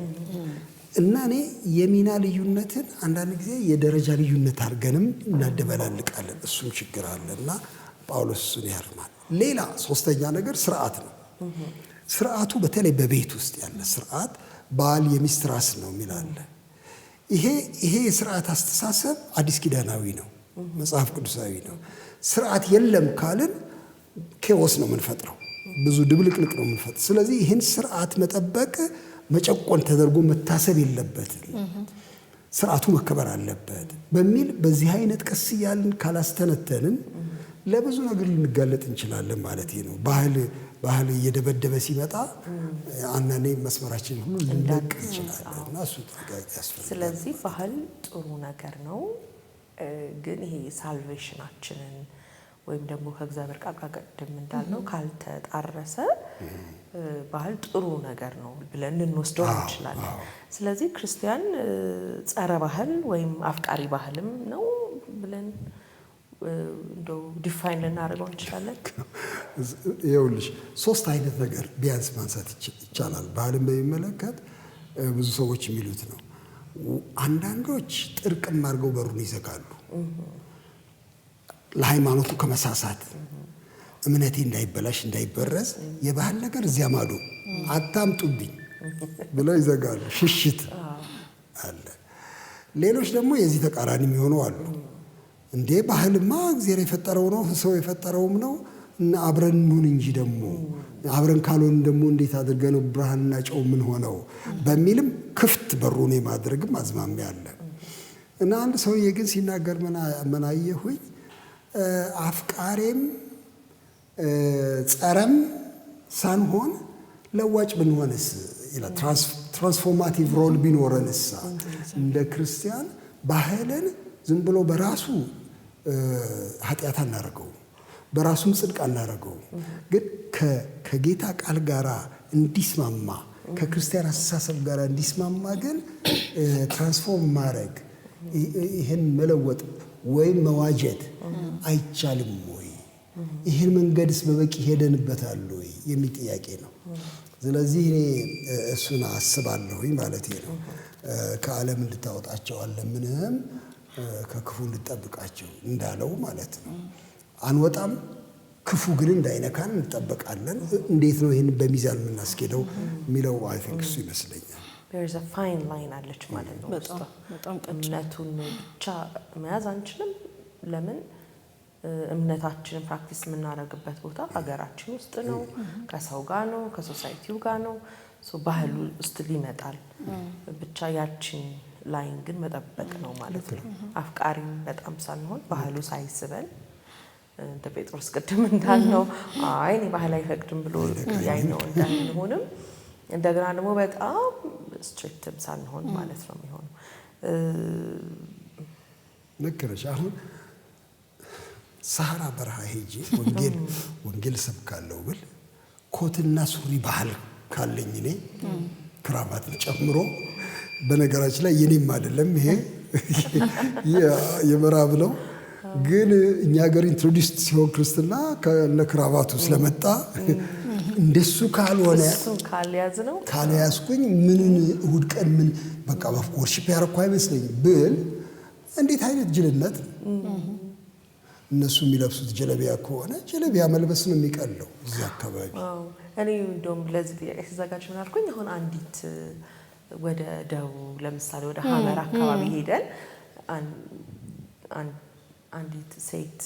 እና እኔ የሚና ልዩነትን አንዳንድ ጊዜ የደረጃ ልዩነት አድርገንም እናደበላልቃለን። እሱም ችግር አለ እና ጳውሎስ እሱን ያርማል። ሌላ ሶስተኛ ነገር ስርዓት ነው። ስርዓቱ በተለይ በቤት ውስጥ ያለ ስርዓት ባል የሚስት ራስ ነው የሚላለ። ይሄ የስርዓት አስተሳሰብ አዲስ ኪዳናዊ ነው፣ መጽሐፍ ቅዱሳዊ ነው። ስርዓት የለም ካልን ኬዎስ ነው የምንፈጥረው፣ ብዙ ድብልቅልቅ ነው የምንፈጥረው። ስለዚህ ይህን ስርዓት መጠበቅ መጨቆን ተደርጎ መታሰብ የለበትም፣ ስርዓቱ መከበር አለበት በሚል በዚህ አይነት ቀስ እያልን ካላስተነተንን ለብዙ ነገር ልንጋለጥ እንችላለን ማለት ነው። ባህል እየደበደበ ሲመጣ አንዳንዴ መስመራችን ሁሉ ልንለቅ እንችላለን እና እሱ ጥንቃቄ ያስፈልጋል። ስለዚህ ባህል ጥሩ ነገር ነው፣ ግን ይሄ ሳልቬሽናችንን ወይም ደግሞ ከእግዚአብሔር ቃል ቀደም እንዳልነው ካልተጣረሰ ባህል ጥሩ ነገር ነው ብለን ልንወስደው እንችላለን። ስለዚህ ክርስቲያን ጸረ ባህል ወይም አፍቃሪ ባህልም ነው ብለን እንደው ዲፋይን ልናደርገው እንችላለን። ይኸውልሽ ሶስት አይነት ነገር ቢያንስ ማንሳት ይቻላል ባህልን በሚመለከት። ብዙ ሰዎች የሚሉት ነው። አንዳንዶች ጥርቅም አድርገው በሩን ይዘጋሉ ለሃይማኖቱ ከመሳሳት እምነቴ እንዳይበላሽ እንዳይበረዝ የባህል ነገር እዚያ ማዶ አታምጡብኝ ብለው ይዘጋሉ። ሽሽት አለ። ሌሎች ደግሞ የዚህ ተቃራኒ የሚሆኑ አሉ። እንዴ ባህልማ እግዚአብሔር የፈጠረው ነው፣ ሰው የፈጠረውም ነው እና አብረን እንሁን እንጂ ደግሞ አብረን ካልሆን ደግሞ እንዴት አድርገን ነው ብርሃንና ጨው ምን ሆነው በሚልም ክፍት በሩን የማድረግም አዝማሚያ አለ። እና አንድ ሰውዬ ግን ሲናገር ምን አየሁኝ፣ አፍቃሬም ጸረም ሳንሆን ለዋጭ ብንሆንስ ይላል። ትራንስፎርማቲቭ ሮል ቢኖረንስ እንደ ክርስቲያን ባህልን ዝም ብሎ በራሱ ኃጢአት አናደርገው፣ በራሱም ጽድቅ አናደርገው። ግን ከጌታ ቃል ጋር እንዲስማማ ከክርስቲያን አስተሳሰብ ጋር እንዲስማማ ግን ትራንስፎርም ማድረግ ይህን መለወጥ ወይም መዋጀት አይቻልም ወይ? ይህን መንገድስ በበቂ ሄደንበታል ወይ የሚል ጥያቄ ነው። ስለዚህ እኔ እሱን አስባለሁኝ ማለት ነው። ከዓለም እንድታወጣቸው አለምንም ከክፉ እንድጠብቃቸው እንዳለው ማለት ነው። አንወጣም፣ ክፉ ግን እንዳይነካን እንጠበቃለን። እንዴት ነው ይህን በሚዛን የምናስኬደው የሚለው አይ ቲንክ እሱ ይመስለኛል። there's a fine line አለች ማለት ነው። በጣም እምነቱን ብቻ መያዝ አንችልም። ለምን እምነታችንን ፕራክቲስ የምናደርግበት ቦታ ሀገራችን ውስጥ ነው፣ ከሰው ጋር ነው፣ ከሶሳይቲው ጋር ነው። ባህሉ ውስጥ ሊመጣል ብቻ ያችን ላይን ግን መጠበቅ ነው ማለት ነው። አፍቃሪም በጣም ሳንሆን ባህሉ ሳይስበን እንደ ጴጥሮስ ቅድም እንዳልነው አይ እኔ ባህል አይፈቅድም ብሎ ያይ ነው እንዳንሆንም እንደገና ደግሞ በጣም ስትሪክትም ሳንሆን ማለት ነው የሚሆነው። ልክ ነሽ። አሁን ሳህራ በረሃ ሄጄ ወንጌል ሰብካለሁ ብል ኮትና ሱሪ ባህል ካለኝ እኔ ክራባት ጨምሮ በነገራችን ላይ የኔም አይደለም ይሄ የምዕራብ ነው ግን እኛ ሀገር ኢንትሮዲውስድ ሲሆን ክርስትና ከነክራባቱ ስለመጣ እንደሱ ካልሆነ ካልያዝኩኝ ምንን እሑድ ቀን ምን በቃ ወርሺፕ ያረኩ አይመስለኝም ብል እንዴት አይነት ጅልነት እነሱ የሚለብሱት ጀለቢያ ከሆነ ጀለቢያ መልበስ ነው የሚቀለው እዚህ አካባቢ። እኔ እንደውም ለዚህ ጥያቄ ሲዘጋጅ ምን አልኩኝ አሁን አንዲት ወደ ደቡብ ለምሳሌ ወደ ሀመር አካባቢ ሄደን አንዲት ሴት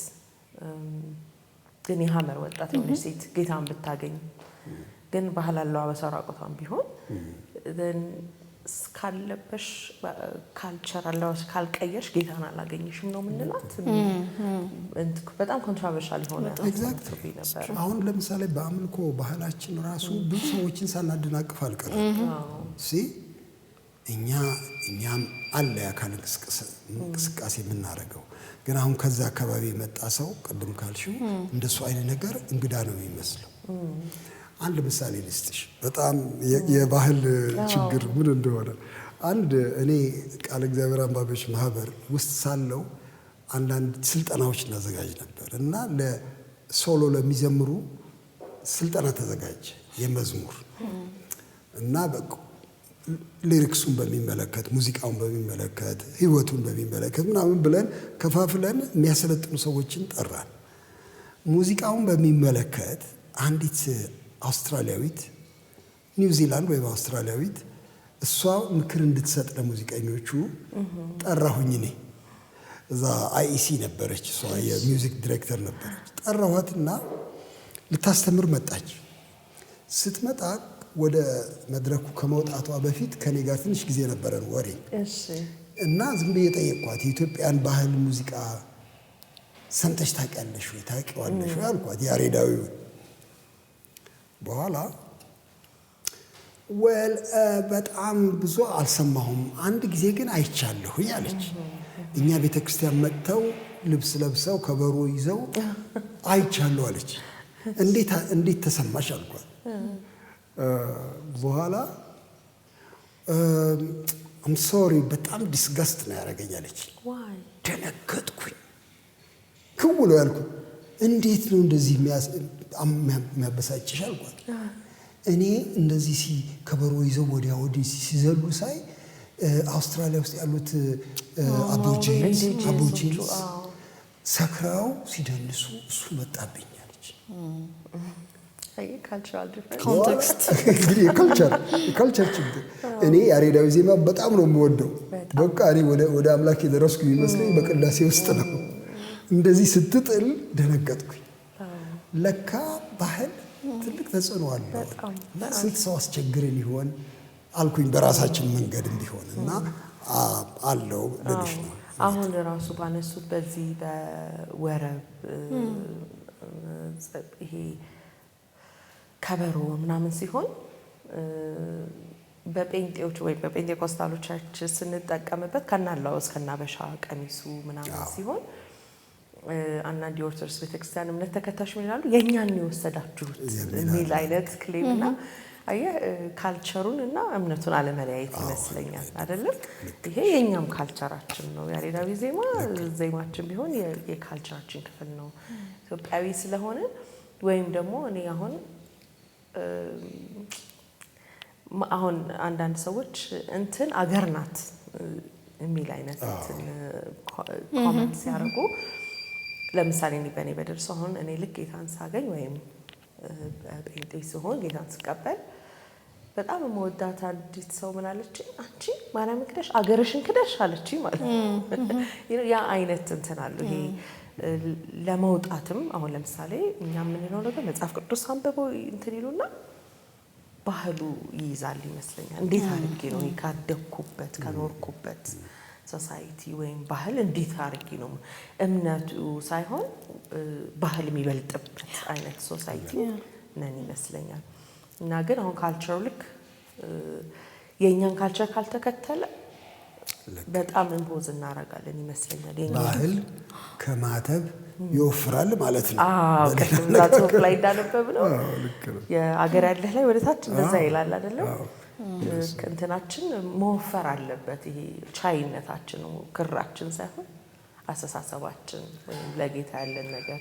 ግን የሀመር ወጣት የሆነች ሴት ጌታን ብታገኝ ግን ባህል አለው አበሰራቆታም ቢሆን ካለበሽ ካልቸር አለው ካልቀየሽ ጌታን አላገኝሽም ነው ምንላት በጣም ኮንትሮቨርሻል ሆነ ኤግዛክትሊ ነበር። አሁን ለምሳሌ በአምልኮ ባህላችን ራሱ ብዙ ሰዎችን ሳናደናቅፍ አልቀረም እኛም አለ ያካል እንቅስቃሴ የምናደርገው ግን አሁን ከዛ አካባቢ የመጣ ሰው ቅድም ካልሽው እንደሱ አይነት ነገር እንግዳ ነው የሚመስለው። አንድ ምሳሌ ልስጥሽ በጣም የባህል ችግር ምን እንደሆነ አንድ እኔ ቃል እግዚአብሔር አንባቢዎች ማህበር ውስጥ ሳለው አንዳንድ ስልጠናዎች እናዘጋጅ ነበር እና ለሶሎ ለሚዘምሩ ስልጠና ተዘጋጀ የመዝሙር እና ሊሪክሱን በሚመለከት ሙዚቃውን በሚመለከት ህይወቱን በሚመለከት ምናምን ብለን ከፋፍለን የሚያሰለጥኑ ሰዎችን ጠራን። ሙዚቃውን በሚመለከት አንዲት አውስትራሊያዊት ኒውዚላንድ ወይ አውስትራሊያዊት እሷ ምክር እንድትሰጥ ለሙዚቀኞቹ ጠራሁኝ። እኔ እዛ አይኢሲ ነበረች እሷ የሚውዚክ ዳይሬክተር ነበረች። ጠራኋትና ልታስተምር መጣች። ስትመጣ ወደ መድረኩ ከመውጣቷ በፊት ከኔ ጋር ትንሽ ጊዜ ነበረን ወሬ እና ዝም ብዬ ጠየቅኳት የኢትዮጵያን ባህል ሙዚቃ ሰምተሽ ታውቂያለሽ ወይ ታውቂዋለሽ ወይ አልኳት ያሬዳዊው። በኋላ በጣም ብዙ አልሰማሁም አንድ ጊዜ ግን አይቻለሁ ያለች። እኛ ቤተክርስቲያን መጥተው ልብስ ለብሰው ከበሮ ይዘው አይቻለሁ አለች። እንዴት ተሰማሽ አልኳት። በኋላ I'm sorry በጣም ዲስጋስት ነው ያደረገኝ አለች። ደነገጥኩኝ። ክውሎ ያልኩት እንዴት ነው እንደዚህ የሚያበሳጭሽ አልኳት። እኔ እንደዚህ ከበሮ ይዘው ወዲያ ወዲህ ሲዘሉ ሳይ አውስትራሊያ ውስጥ ያሉት አቦርጂንስ ሰክራው ሲደንሱ እሱ መጣብኝ አለች። ኮንቴክስት እንግዲህ የካልቸር ችግር። እኔ ያሬዳዊ ዜማ በጣም ነው የምወደው። በቃ እኔ ወደ አምላክ የደረስኩ የሚመስለኝ በቅዳሴ ውስጥ ነው። እንደዚህ ስትጥል ደነገጥኩኝ። ለካ ባህል ትልቅ ተጽዕኖ አለው። ስንት ሰው አስቸግረን ይሆን አልኩኝ በራሳችን መንገድ እንዲሆን እና አለው ልልሽ ነው። አሁን ራሱ ባነሱት በዚህ በወረብ ይሄ ከበሮ ምናምን ሲሆን በጴንጤዎች ወይ በጴንጤኮስታሎቻችን ስንጠቀምበት ከናላውስ ከናበሻ ቀሚሱ ምናምን ሲሆን አንዳንድ የኦርቶዶክስ ቤተክርስቲያን እምነት ተከታዮች ምን ይላሉ? የኛን የወሰዳችሁት የሚል አይነት ክሌምና አየህ ካልቸሩን እና እምነቱን አለመለያየት ይመስለኛል አይደለም? ይሄ የኛም ካልቸራችን ነው። ያሬዳዊ ዜማችን ቢሆን የካልቸራችን ክፍል ነው። ኢትዮጵያዊ ስለሆነ ወይም ደግሞ እኔ አሁን አንዳንድ ሰዎች እንትን አገር ናት የሚል አይነት እንትን ኮሜንት ሲያደርጉ ለምሳሌ በእኔ በደርሶ አሁን እኔ ልክ ጌታን ሳገኝ ወይም ጴንጤ ሲሆን ጌታን ስቀበል በጣም የምወዳት አንዲት ሰው ምን አለችኝ? አንቺ ማርያም ክደሽ አገርሽን ክደሽ አለችኝ ማለት ነው። ያ አይነት እንትን አለው። ይሄ ለመውጣትም አሁን ለምሳሌ እኛ የምንለው ነገር መጽሐፍ ቅዱስ አንብበው እንትን ይሉና ባህሉ ይይዛል ይመስለኛል። እንዴት አድርጌ ነው ካደኩበት ከኖርኩበት ሶሳይቲ ወይም ባህል እንዴት አድርጌ ነው እምነቱ ሳይሆን ባህል የሚበልጥበት አይነት ሶሳይቲ ነን ይመስለኛል። እና ግን አሁን ካልቸሩ ልክ የኛን ካልቸር ካልተከተለ በጣም እንቦዝ እናረጋለን ይመስለኛል የኛ ባህል ከማተብ ይወፍራል ማለት ነው ከዚህ ጽሁፍ ላይ እንዳነበብ ነው የአገር ያለህ ላይ ወደ ታች እንደዛ ይላል አይደለም እንትናችን መወፈር አለበት ይሄ ቻይነታችን ክራችን ሳይሆን አስተሳሰባችን ወይም ለጌታ ያለን ነገር